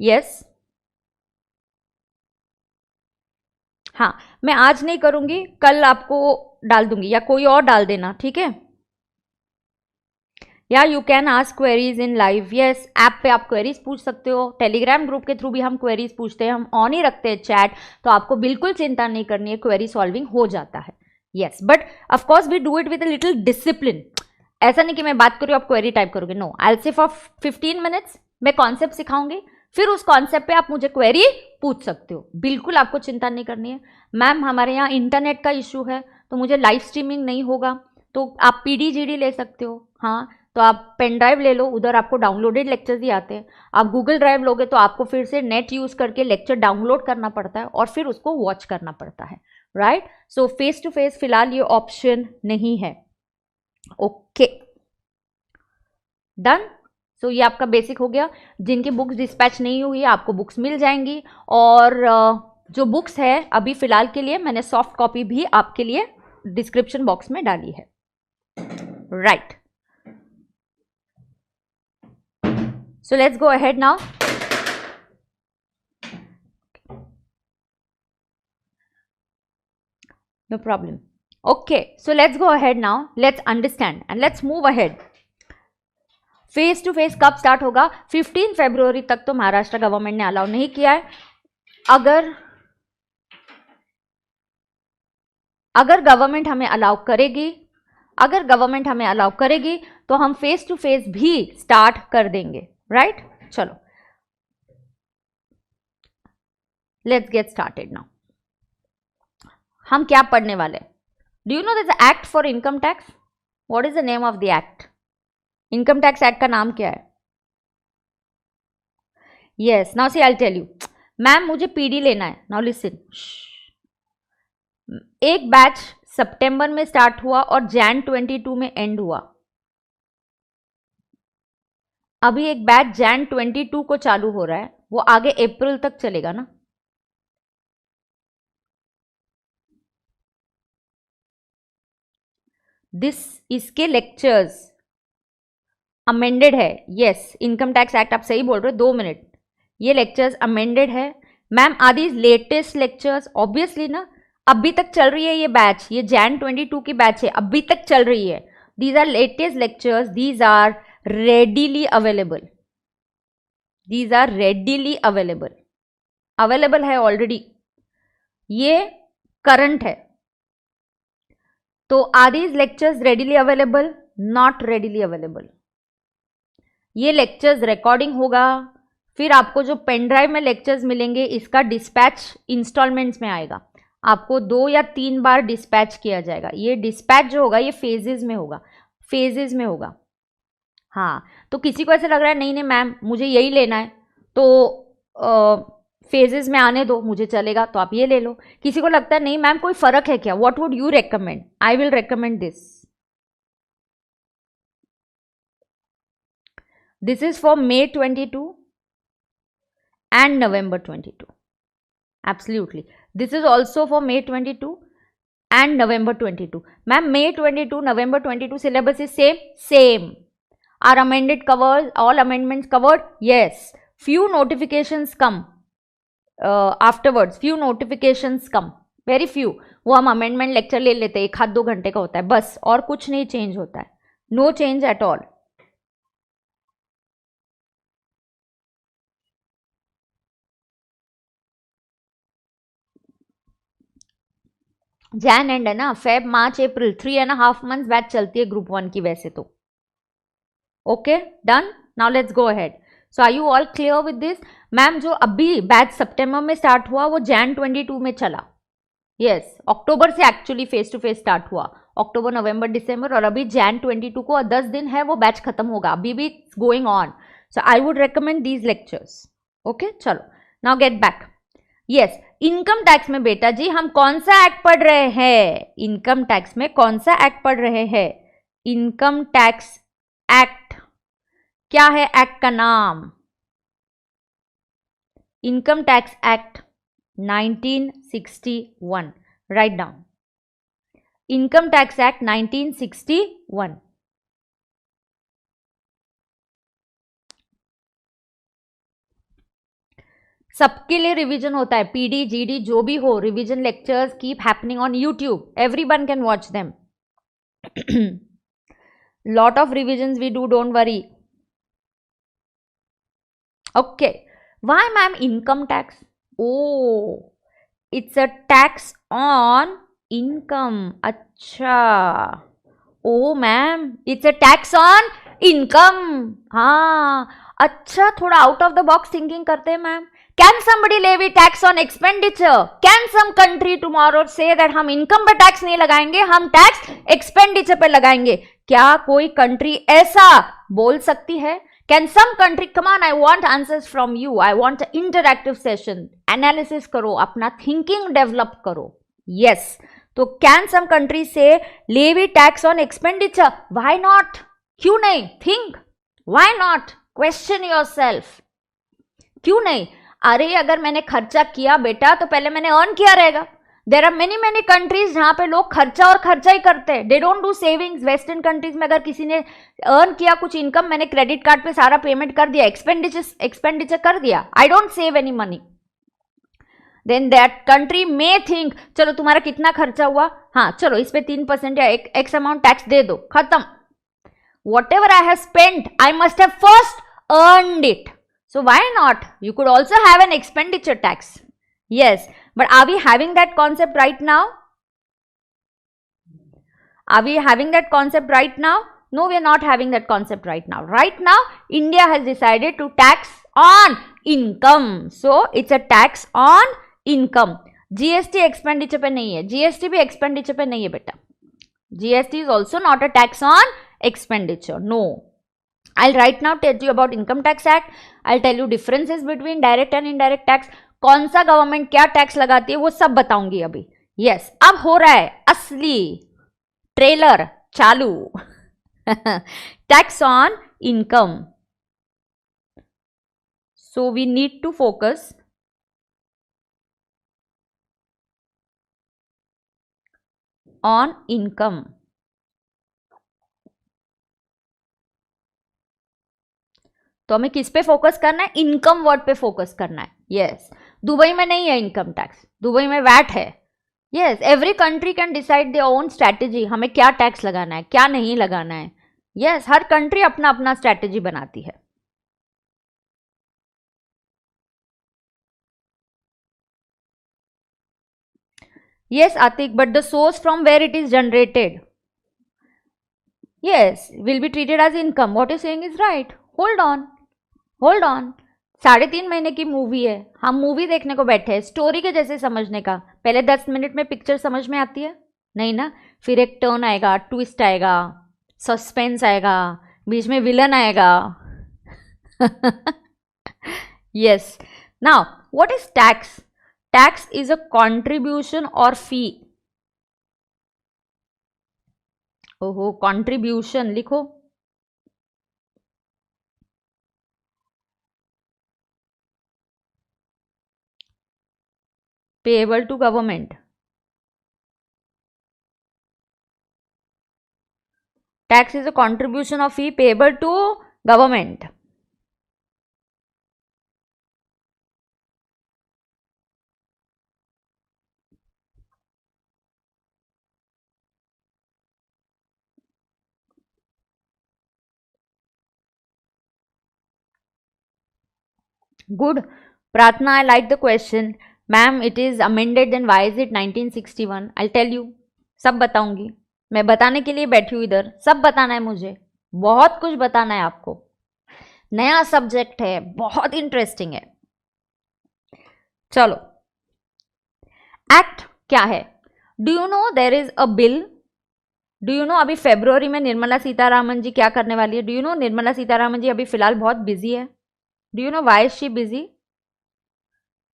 यस, हाँ, मैं आज नहीं करूंगी, कल आपको डाल दूंगी, या कोई और डाल देना, ठीक है. या you can ask queries in live. Yes, app पे आप क्वेरीज पूछ सकते हो. टेलीग्राम ग्रुप के थ्रू भी हम क्वेरीज पूछते हैं, हम ऑन ही रखते हैं चैट, तो आपको बिल्कुल चिंता नहीं करनी है, क्वेरी सॉल्विंग हो जाता है. Yes, but of course we do it with a little discipline. ऐसा नहीं कि मैं बात करूँ आप क्वेरी टाइप करोगे. No, I will say for 15 minutes मैं कॉन्सेप्ट सिखाऊंगी, फिर उस कॉन्सेप्ट पे आप मुझे क्वेरी पूछ सकते हो. बिल्कुल आपको चिंता नहीं करनी है. मैम हमारे यहाँ इंटरनेट का इशू है, तो मुझे लाइव स्ट्रीमिंग नहीं होगा, तो आप PDGD ले सकते हो. हाँ, तो आप पेन ड्राइव ले लो, उधर आपको डाउनलोडेड लेक्चर्स ही आते हैं. आप गूगल ड्राइव लोगे तो आपको फिर से नेट यूज़ करके लेक्चर डाउनलोड करना पड़ता है और फिर उसको वॉच करना पड़ता है. Right. So face to face फिलहाल ये ऑप्शन नहीं है. Okay, done. सो ये आपका बेसिक हो गया. जिनकी बुक्स डिस्पैच नहीं हुई आपको बुक्स मिल जाएंगी, और जो बुक्स है अभी फिलहाल के लिए मैंने सॉफ्ट कॉपी भी आपके लिए डिस्क्रिप्शन बॉक्स में डाली है. Right. So let's go ahead now. No problem. Okay, so let's go ahead now. Let's understand and let's move ahead. Face to face कब स्टार्ट होगा? 15 फरवरी तक तो महाराष्ट्र गवर्नमेंट ने अलाउ नहीं किया है. अगर गवर्नमेंट हमें अलाउ करेगी तो हम फेस टू फेस भी स्टार्ट कर देंगे, राइट? चलो, लेट्स गेट स्टार्टेड नाउ. हम क्या पढ़ने वाले? Do you know this act for income tax? What is the name of the act? Income tax act का नाम क्या है? Yes, now see I will tell you. Ma'am मुझे पीडी लेना है. Now listen. एक बैच सितंबर में स्टार्ट हुआ और जैन 22 में एंड हुआ. अभी एक बैच जैन 22 को चालू हो रहा है, वो आगे अप्रैल तक चलेगा ना. इसके लेक्चर्स अमेंडेड है. यस, इनकम टैक्स एक्ट आप सही बोल रहे हो. 2 मिनट. ये लेक्चर्स अमेंडेड है मैम. आदि लेटेस्ट लेक्चर्स ऑब्वियसली ना, अभी तक चल रही है ये बैच. ये जैन 22 की बैच है, अभी तक चल रही है. These are latest lectures. These are readily available. Available है ऑलरेडी. ये करंट है. तो are these lectures readily available? Not readily available. ये लेक्चर्स रिकॉर्डिंग होगा, फिर आपको जो पेन ड्राइव में लेक्चर्स मिलेंगे इसका डिस्पैच इंस्टॉलमेंट्स में आएगा. आपको 2 या 3 बार डिस्पैच किया जाएगा. ये डिस्पैच जो होगा ये फेजेस में होगा. हाँ, तो किसी को ऐसा लग रहा है नहीं मैम मुझे यही लेना है तो फेजेस में आने दो, मुझे चलेगा, तो आप ये ले लो. किसी को लगता है नहीं मैम कोई फर्क है क्या? What would you recommend? I will recommend this. This is for May 22 and November 22. Absolutely. This is also for May 22 and November 22. Ma'am, May 22, November 22 syllabus is same? Same. Are amended covered? All amendments covered? Yes. Few notifications come afterwards. Few notifications come. Very few. वो हम amendment lecture ले लेते हैं, 1-2 घंटे का होता है बस, और कुछ नहीं चेंज होता है. No change at all. Jan end है ना, Feb March April 3.5 months batch चलती है ग्रुप 1 की वैसे तो. Okay, done. Now let's go ahead. So are you all clear with this? Ma'am जो अभी बैच सितंबर में स्टार्ट हुआ वो जैन 22 में चला. यस, अक्टूबर से actually face to face start हुआ. अक्टूबर, नवंबर, दिसंबर, और अभी जैन 22 को 10 दिन है वो बैच खत्म होगा. अभी भी going on. So I would recommend these lectures. Okay, चलो now get back. Yes, income tax में बेटा जी हम कौन सा एक्ट पढ़ रहे हैं? इनकम टैक्स में कौन सा एक्ट पढ़ रहे हैं? Income tax act. क्या है एक्ट का नाम? Income tax act 1961. Write down. Income tax act 1961. सबके लिए रिवीजन होता है. पीडी जीडी जो भी हो, revision lectures keep happening on YouTube. Everyone can watch them. Lot of revisions we do, don't worry. Okay, why ma'am income tax? Oh, it's a tax on income. अच्छा, oh ma'am it's a tax on income. हाँ, अच्छा, थोड़ा out of the box thinking करते हैं ma'am. Can somebody levy tax on expenditure? Can some country tomorrow say that हम income पे tax नहीं लगाएंगे, हम टैक्स एक्सपेंडिचर पे लगाएंगे? क्या कोई कंट्री ऐसा बोल सकती है? Can some country, come on, I want answers from you. I want an interactive session. Analysis करो, अपना thinking develop करो. Yes. तो can some country say levy tax on expenditure? Why not? क्यों नहीं? Think. Why not? Question yourself. क्यों नहीं? अरे अगर मैंने खर्चा किया बेटा तो पहले मैंने अर्न किया रहेगा. There are many many countries जहां पे लोग खर्चा और खर्चा ही करते हैं, they don't do savings. Western countries में अगर किसी ने अर्न किया कुछ इनकम, मैंने क्रेडिट कार्ड पे सारा पेमेंट कर दिया, एक्सपेंडिचर कर दिया, I don't save any money, then that country may think चलो तुम्हारा कितना खर्चा हुआ, हाँ चलो इस पे 3% या एक्स अमाउंट टैक्स दे दो, खत्म. Whatever I have spent, I must have first earned it. So why not? You could also have an expenditure tax. Yes, but are we having that concept right now? Are we having that concept right now? No, we are not having that concept right now. Right now, India has decided to tax on income. So it's a tax on income. GST expenditure पे नहीं है, GST भी expenditure पे नहीं है बेटा. GST is also not a tax on expenditure. No. I'll right now tell you about Income Tax Act. I'll tell you differences between direct and indirect tax. कौन सा गवर्नमेंट क्या टैक्स लगाती है वो सब बताऊंगी अभी. यस, अब हो रहा है असली ट्रेलर चालू. Tax on income. So we need to focus on income. तो हमें किस पे फोकस करना है? इनकम वर्ड पे फोकस करना है. यस, दुबई में नहीं है इनकम टैक्स, दुबई में वैट है. Yes, every country can decide their own strategy, हमें क्या टैक्स लगाना है क्या नहीं लगाना है. यस, हर कंट्री अपना अपना स्ट्रैटेजी बनाती है. Yes, Atik, but the source from where it is generated, yes, will be treated as income. What you're saying is right. Hold on, hold on. 3.5 महीने की मूवी है, हम मूवी देखने को बैठे हैं, स्टोरी के जैसे समझने का. पहले 10 मिनट में पिक्चर समझ में आती है नहीं ना, फिर एक टर्न आएगा, ट्विस्ट आएगा, सस्पेंस आएगा, बीच में विलन आएगा. Yes. Now what is tax? Tax is a contribution or fee. ओहो, contribution लिखो. Payable to government. Tax is a contribution or fee payable to government. Good. Pratna, I like the question. Ma'am, it is amended, then why is it 1961? I'll tell you. सब बताऊंगी. मैं बताने के लिए बैठी हूँ इधर. सब बताना है मुझे, बहुत कुछ बताना है आपको. नया सब्जेक्ट है, बहुत इंटरेस्टिंग है. चलो, एक्ट क्या है? Do you know there is a bill? Do you know अभी फेब्रुवरी में निर्मला सीतारामन जी क्या करने वाली है? Do you know Nirmala Sitharaman ji अभी फिलहाल बहुत बिजी है. Do you know why is she busy?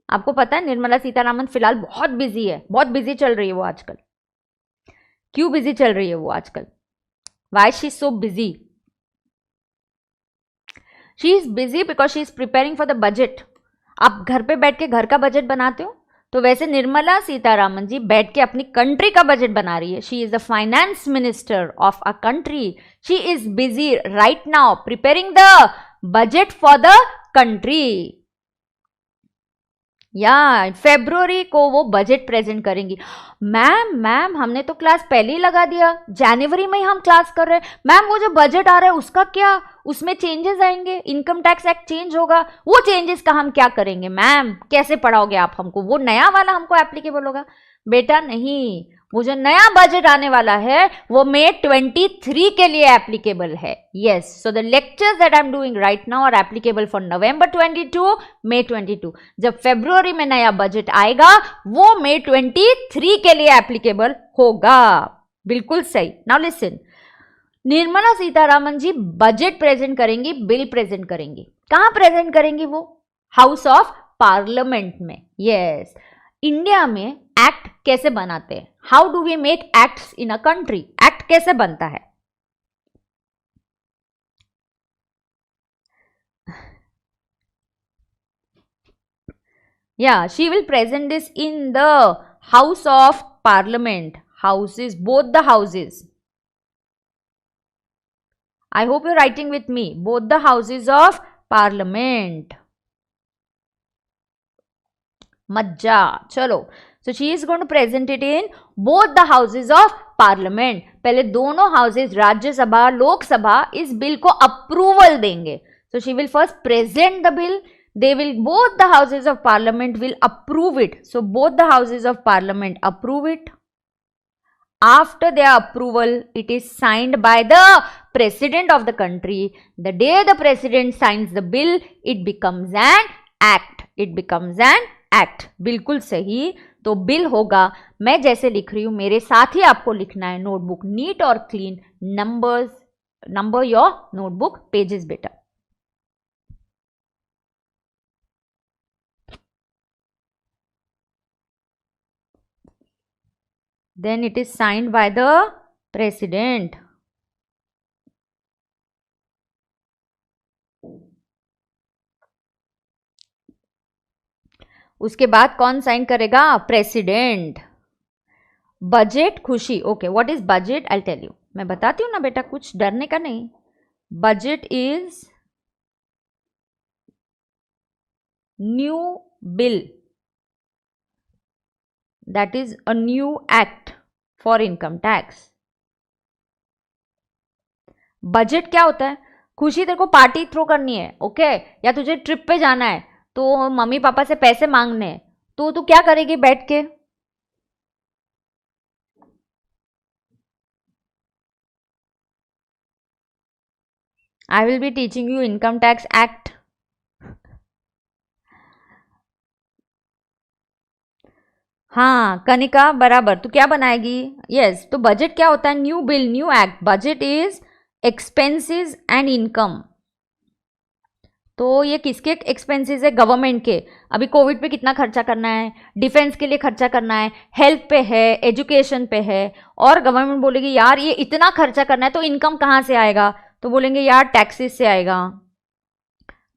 आपको पता है निर्मला सीतारामन फिलहाल बहुत बिजी है, बहुत बिजी चल रही है वो आजकल. क्यों बिजी चल रही है वो आजकल? Why she so busy? She is busy because she is preparing for the budget. आप घर पे बैठ के घर का बजट बनाते हो, तो वैसे निर्मला सीतारामन जी बैठ के अपनी कंट्री का बजट बना रही है. She is the finance minister of a country. She is busy right now preparing the budget for the country. या फेब्रुवरी को वो बजट प्रेजेंट करेंगी. मैम हमने तो क्लास पहले ही लगा दिया, जनवरी में ही हम क्लास कर रहे हैं. मैम वो जो बजट आ रहा है उसका क्या? उसमें चेंजेस आएंगे, इनकम टैक्स एक्ट चेंज होगा, वो चेंजेस का हम क्या करेंगे? मैम कैसे पढ़ाओगे आप हमको? वो नया वाला हमको एप्लीकेबल होगा? बेटा नहीं, वो जो नया बजट आने वाला है वो मई 23 के लिए एप्लीकेबल है. Yes, so the lectures that I am doing right now are applicable for November 22, मई 22. जब फेब्रुवरी में नया बजट आएगा वो मई 23 के लिए एप्लीकेबल होगा. बिल्कुल सही. Now listen, Nirmala Sitharaman ji budget present करेंगी, बिल प्रेजेंट करेंगी. कहां प्रेजेंट करेंगी वो? हाउस ऑफ पार्लियामेंट में. यस, इंडिया में एक्ट कैसे बनाते हैं? How do we make acts in a country? Act कैसे बनता है? Yeah, she will present this in the house of parliament, houses, both the houses. I hope you're writing with me. Both the houses of parliament. Majja. Chalo. So she is going to present it in both the houses of parliament. पहले दोनों houses, राज्य सभा, लोक सभा, इस bill को approval देंगे. So she will first present the bill. They will, both the houses of parliament will approve it. So both the houses of parliament approve it. After their approval, it is signed by the president of the country. The day the president signs the bill, it becomes an act. It becomes an act. बिल्कुल सही. तो bill होगा, मैं जैसे लिख रही हूं मेरे साथ ही आपको लिखना है. नोटबुक नीट और clean, numbers, number your notebook pages बेटा. Then it is signed by the president. उसके बाद कौन साइन करेगा? President. Budget Khushi. Okay, what is budget? I tell you. मैं बताती हूँ ना बेटा, कुछ डरने का नहीं. Budget is new bill, that is a new act for income tax. Budget क्या होता है? खुशी तेरे को पार्टी थ्रो करनी है, ओके, या तुझे ट्रिप पे जाना है, तो मम्मी पापा से पैसे मांगने हैं, तो तू क्या करेगी बैठ के? आई will be teaching you income tax act. हाँ कनिका, बराबर. तो क्या बनाएगी? यस. तो बजट क्या होता है? New bill, new act. Budget is expenses and income. तो ये किसके एक्सपेंसेस है? गवर्नमेंट के. अभी कोविड पे कितना खर्चा करना है? डिफेंस के लिए खर्चा करना है, हेल्थ पे है, एजुकेशन पे है. और गवर्नमेंट बोलेगी यार ये इतना खर्चा करना है, तो इनकम कहाँ से आएगा? तो बोलेंगे यार टैक्सेस से आएगा.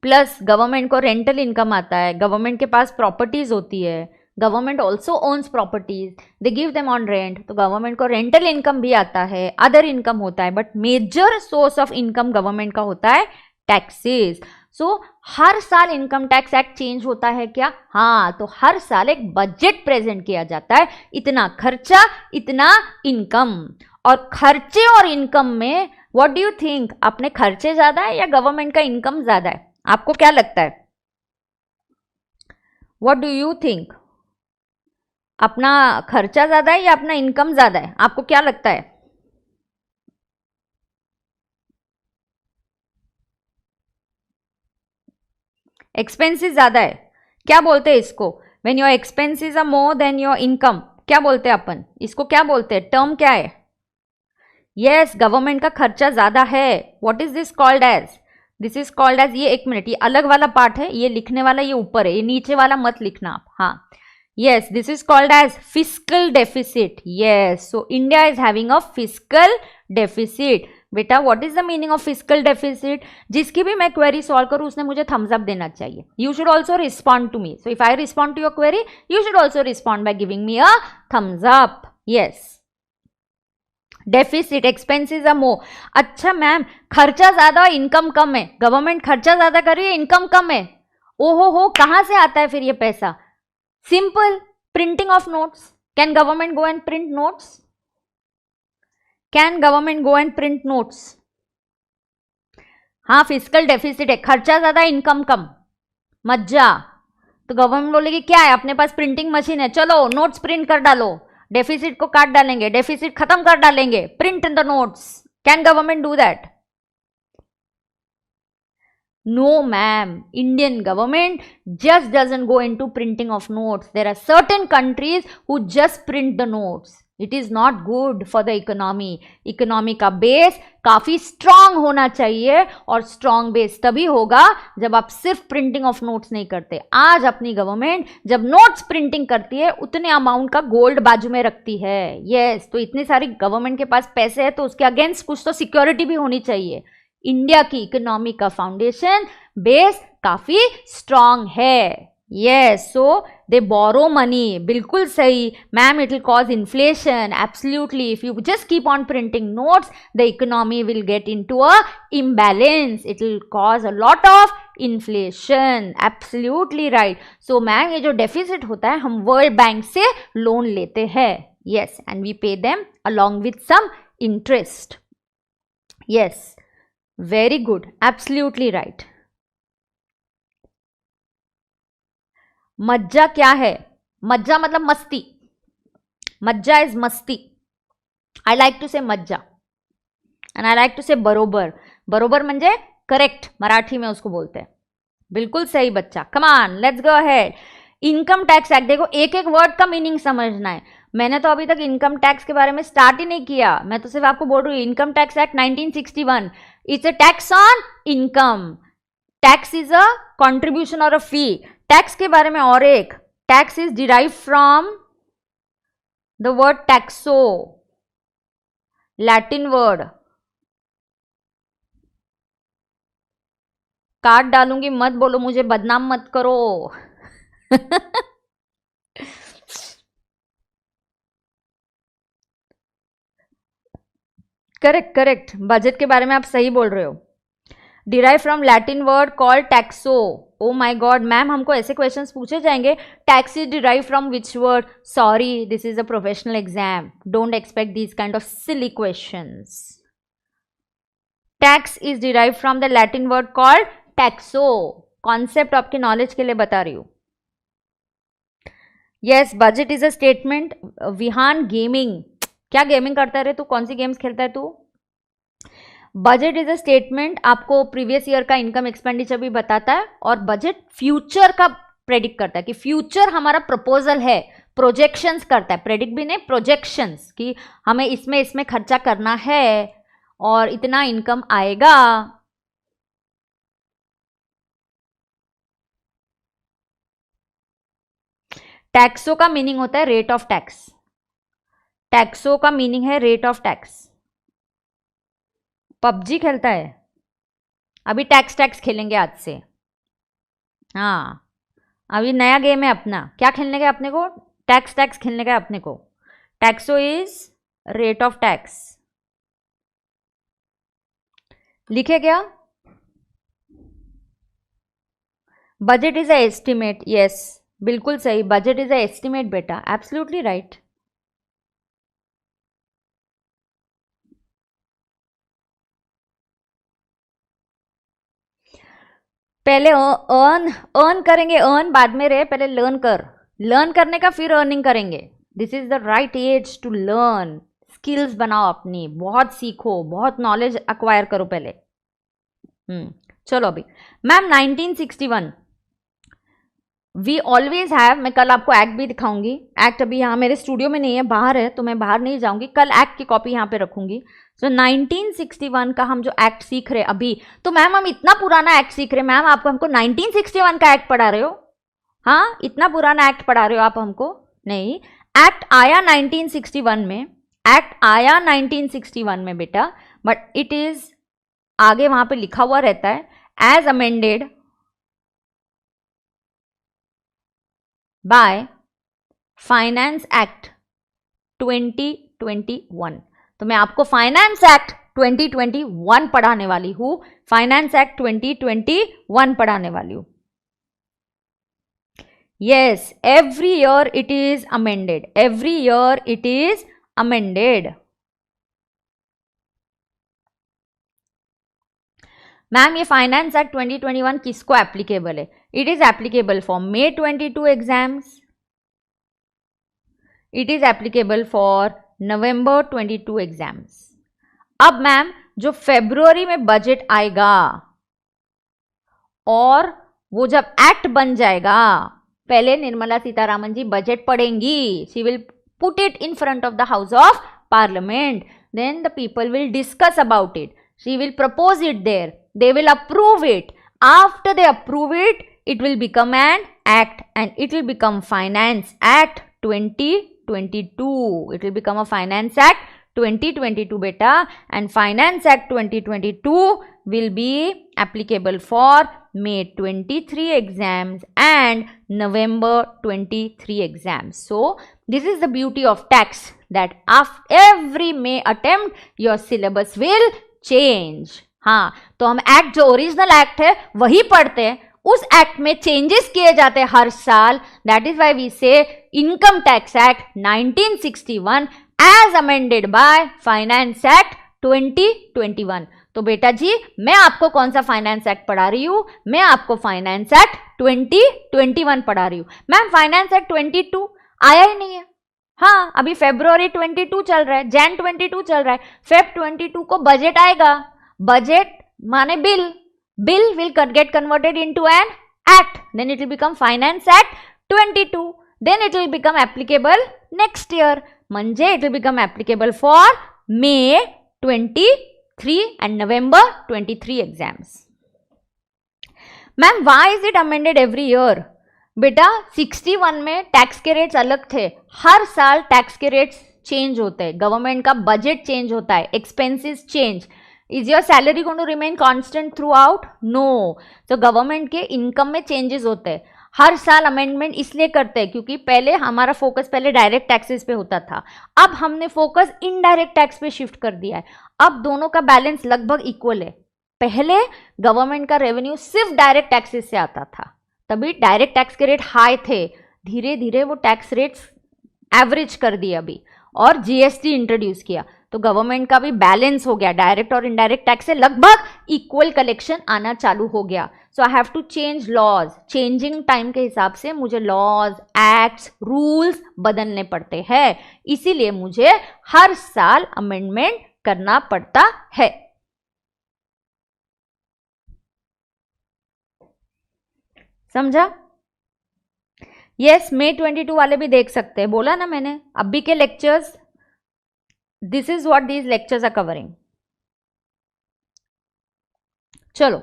प्लस गवर्नमेंट को रेंटल इनकम आता है, गवर्नमेंट के पास प्रॉपर्टीज होती है, government also owns properties, they give them on rent, तो गवर्नमेंट को रेंटल इनकम भी आता है, अदर इनकम होता है, but major source of income government का होता है टैक्सेस. सो हर साल इनकम टैक्स एक्ट चेंज होता है क्या? हाँ, तो हर साल एक बजट प्रेजेंट किया जाता है, इतना खर्चा, इतना इनकम. और खर्चे और इनकम में व्हाट डू यू थिंक, अपने खर्चे ज्यादा है या गवर्नमेंट का इनकम ज्यादा है? आपको क्या लगता है? व्हाट डू यू थिंक, अपना खर्चा ज्यादा है या अपना इनकम ज्यादा है? आपको क्या लगता है? एक्सपेंसेस ज्यादा है. क्या बोलते हैं इसको? When your expenses are more than your income, क्या बोलते हैं अपन इसको? क्या बोलते हैं? टर्म क्या है? यस, गवर्नमेंट का खर्चा ज्यादा है. What is this called as? This is called as, ये एक मिनट, ये अलग वाला पार्ट है, ये लिखने वाला ये ऊपर है, ये नीचे वाला मत लिखना आप. हाँ, yes, this is called as fiscal deficit. Yes, so India is having a fiscal deficit. बेटा, what is the meaning of fiscal deficit? जिसकी भी मैं query solve करूँ उसने मुझे thumbs up देना चाहिए. You should also respond to me. So if I respond to your query, you should also respond by giving me a thumbs up. Yes. Deficit, expenses are more. अच्छा ma'am, खर्चा ज्यादा और income कम है. Government खर्चा ज्यादा कर रही है, इनकम कम है. ओहो हो, कहां से आता है फिर ये पैसा? Simple, printing of notes. Can government go and print notes? Can government go and print notes? हाँ, फिजिकल डेफिसिट है, खर्चा ज्यादा इनकम कम. मज्जा. तो गवर्नमेंट बोलेगी क्या है, अपने पास प्रिंटिंग मशीन है, चलो नोट्स प्रिंट कर डालो, डेफिसिट को काट डालेंगे, डेफिसिट खत्म कर डालेंगे, print in the notes. Can government do that? No ma'am, Indian government just doesn't go into printing of notes. There are certain countries who just print the notes. It is not good for the economy. Economy का base काफी strong होना चाहिए, और strong base तभी होगा जब आप सिर्फ प्रिंटिंग ऑफ नोट्स नहीं करते. आज अपनी गवर्नमेंट जब नोट्स प्रिंटिंग करती है उतने अमाउंट का गोल्ड बाजू में रखती है. यस, तो इतनी सारी गवर्नमेंट के पास पैसे है तो उसके अगेंस्ट कुछ तो सिक्योरिटी भी होनी चाहिए. इंडिया की इकोनॉमी का फाउंडेशन बेस काफी स्ट्रांग है. Yes, so they borrow money. बिल्कुल सही ma'am. It will cause inflation. Absolutely. If you just keep on printing notes, the economy will get into a imbalance. It will cause a lot of inflation. Absolutely right. So ma'am ये जो deficit होता है हम World Bank से loan लेते हैं. Yes, and we pay them along with some interest. Yes, very good. Absolutely right. मज्जा क्या है? मज्जा मतलब मस्ती. मज्जा इज मस्ती. आई लाइक टू से मज्जा एंड आई लाइक टू से बरोबर. बरोबर म्हणजे करेक्ट मराठी में उसको बोलते हैं. बिल्कुल सही बच्चा. Come on, let's go ahead. Income tax act. देखो एक एक वर्ड का मीनिंग समझना है. मैंने तो अभी तक इनकम टैक्स के बारे में स्टार्ट ही नहीं किया. मैं तो सिर्फ आपको बोल रही हूँ income tax act 1961. It's a tax on income. Tax is a contribution और अ फी. टैक्स के बारे में और एक. Tax is derive from the word टैक्सो, Latin word. काट डालूंगी, मत बोलो, मुझे बदनाम मत करो. Correct correct. बजट के बारे में आप सही बोल रहे हो. Derive from Latin word called taxo. Oh my god ma'am, हमको ऐसे क्वेश्चंस पूछे जाएंगे. Tax is derive from which word? Sorry, this is a professional exam. Don't expect these kind of silly questions. Tax is derive from the Latin word called taxo. Concept आपके knowledge के लिए बता रही हूं. Yes, budget is a statement. Vihaan gaming. क्या gaming करता है तू? कौन सी गेम्स खेलता है तू? Budget is a statement. आपको प्रीवियस ईयर का इनकम एक्सपेंडिचर भी बताता है और बजट फ्यूचर का प्रेडिक्ट करता है कि फ्यूचर हमारा प्रपोजल है. प्रोजेक्शंस करता है. प्रेडिक्ट भी नहीं, प्रोजेक्शंस, कि हमें इसमें इसमें खर्चा करना है और इतना इनकम आएगा. टैक्सो का मीनिंग होता है रेट ऑफ टैक्स. टैक्सो का मीनिंग है रेट ऑफ टैक्स. पबजी खेलता है? अभी टैक्स टैक्स खेलेंगे आज से. हाँ, अभी नया गेम है अपना. क्या खेलने का अपने को? टैक्स टैक्स खेलने का अपने को. टैक्सो इज रेट ऑफ टैक्स. लिखे क्या? Budget is a estimate. Yes, बिल्कुल सही. बजट इज अ एस्टिमेट बेटा. Absolutely right. पहले अर्न करेंगे. अर्न बाद में रहे, पहले लर्न कर. लर्न करने का फिर अर्निंग करेंगे. This is the right age to learn. Skills बनाओ अपनी, बहुत सीखो, बहुत नॉलेज अक्वायर करो पहले. चलो अभी मैम 1961 वी ऑलवेज हैव. मैं कल आपको एक्ट भी दिखाऊंगी. एक्ट अभी यहाँ मेरे स्टूडियो में नहीं है, बाहर है, तो मैं बाहर नहीं जाऊंगी. कल एक्ट की कॉपी यहाँ पे रखूंगी. सो 1961 का हम जो एक्ट सीख रहे अभी, तो मैम हम इतना पुराना एक्ट सीख रहे. मैम आप हमको 1961 का एक्ट पढ़ा रहे हो? हाँ, इतना पुराना एक्ट पढ़ा रहे हो आप हमको? नहीं, एक्ट आया 1961 में. एक्ट आया 1961 में बेटा, बट इट इज आगे वहां पे लिखा हुआ रहता है as amended by finance act 2021. तो मैं आपको फाइनेंस एक्ट 2021 पढ़ाने वाली हूं. फाइनेंस एक्ट 2021 पढ़ाने वाली हूं. Yes, every year it is amended. Every year it is amended. Ma'am ये फाइनेंस एक्ट 2021 किसको एप्लीकेबल है? It is applicable for May 22 exams. It is applicable for November 22 exams. अब मैम जो फरवरी में बजट आएगा और वो जब एक्ट बन जाएगा, पहले निर्मला सीतारामन जी बजट पढ़ेंगी. She will put it in front of the house of parliament. Then the people will discuss about it. She will propose it there. They will approve it. After they approve it, it will become an act and it will become Finance Act 2022. It will become a Finance Act 2022 beta. And Finance Act 2022 will be applicable for May 23 exams and November 23 exams. So this is the beauty of tax, that after every May attempt your syllabus will change. हाँ, तो हम act जो original act है वही पढ़ते हैं, उस act में चेंजेस किए जाते हैं हर साल. That is why we say income tax act 1961 as amended by finance act 2021. तो बेटा जी मैं आपको कौन सा फाइनेंस एक्ट पढ़ा रही हूँ? मैं आपको फाइनेंस एक्ट 2021 पढ़ा रही हूँ. मैम फाइनेंस एक्ट 22 आया ही नहीं है. हाँ, अभी February 22 चल रहा है, Jan 22 चल रहा है, Feb 22 को बजट आएगा. बजट माने bill. Bill will get converted into an act. Then it will become Finance Act 22. Then it will become applicable next year. म्हणजे it will become applicable for May 23 and November 23 exams. Ma'am, why is it amended every year? बेटा 61 में tax के rates अलग थे. हर साल tax के rates change होते हैं, गवर्नमेंट का बजट चेंज होता है, expenses change. Is your salary going to remain constant throughout? No. So government के इनकम में चेंजेस होते हैं. हर साल अमेंडमेंट इसलिए करते हैं क्योंकि पहले हमारा फोकस पहले डायरेक्ट टैक्सेस पे होता था, अब हमने फोकस इनडायरेक्ट टैक्स पे शिफ्ट कर दिया है. अब दोनों का बैलेंस लगभग इक्वल है. पहले गवर्नमेंट का रेवेन्यू सिर्फ डायरेक्ट टैक्सेस से आता था, तभी डायरेक्ट टैक्स के रेट हाई थे. धीरे धीरे वो टैक्स रेट्स एवरेज कर दिए अभी, और जीएसटी इंट्रोड्यूस किया, तो गवर्नमेंट का भी बैलेंस हो गया. डायरेक्ट और इनडायरेक्ट टैक्स से लगभग इक्वल कलेक्शन आना चालू हो गया. So I have to change laws. Changing time के हिसाब से मुझे लॉज, एक्ट्स, रूल्स बदलने पड़ते हैं, इसीलिए मुझे हर साल अमेंडमेंट करना पड़ता है. समझा? यस, May 22 वाले भी देख सकते हैं, बोला ना मैंने. अभी के lectures, this is what these lectures are covering. चलो,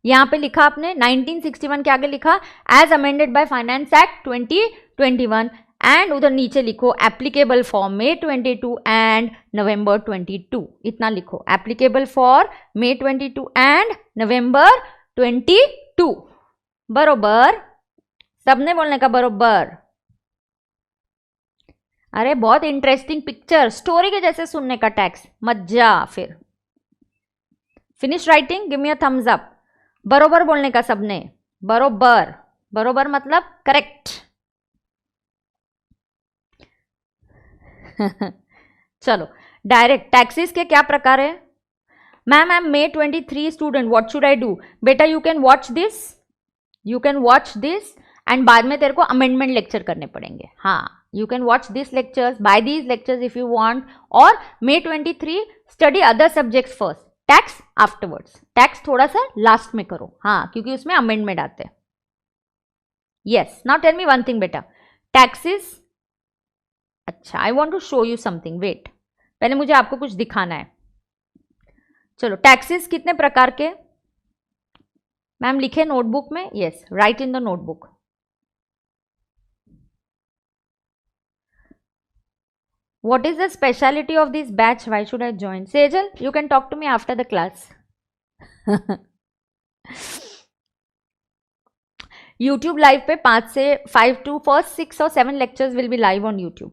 यहां पे लिखा आपने 1961 के आगे लिखा as amended by finance act 2021, and उधर नीचे लिखो applicable for May 22 and November 22. इतना लिखो, applicable for May 22 and November 22. बरोबर, सबने बोलने का बरोबर. अरे बहुत इंटरेस्टिंग पिक्चर, स्टोरी के जैसे सुनने का टैक्स, मजा. फिर finish writing, give me a thumbs up. बरोबर बोलने का सबने, बरोबर. बरोबर मतलब करेक्ट. चलो, डायरेक्ट टैक्सेस के क्या प्रकार है? Ma'am I am May 23 student, what should I do? बेटा you can watch this, you can watch this, and बाद में तेरे को अमेंडमेंट लेक्चर करने पड़ेंगे. हाँ, you can watch these lectures, buy these lectures if you want, or May 23 study other subjects first, tax afterwards. tax थोड़ा सा last में करो, हाँ, क्योंकि उसमें अमेंडमेंट आते हैं. yes, now tell me one thing बेटा, taxes. अच्छा, I want to show you something, wait, पहले मुझे आपको कुछ दिखाना है. चलो, टैक्सेस कितने प्रकार के? मैम लिखे नोटबुक में. yes, write in the notebook. What is the speciality of this batch? Why should I join? Sejal, you can talk to me after the class. YouTube live पे 5 से 5 to first 6 or 7 lectures will be live on YouTube.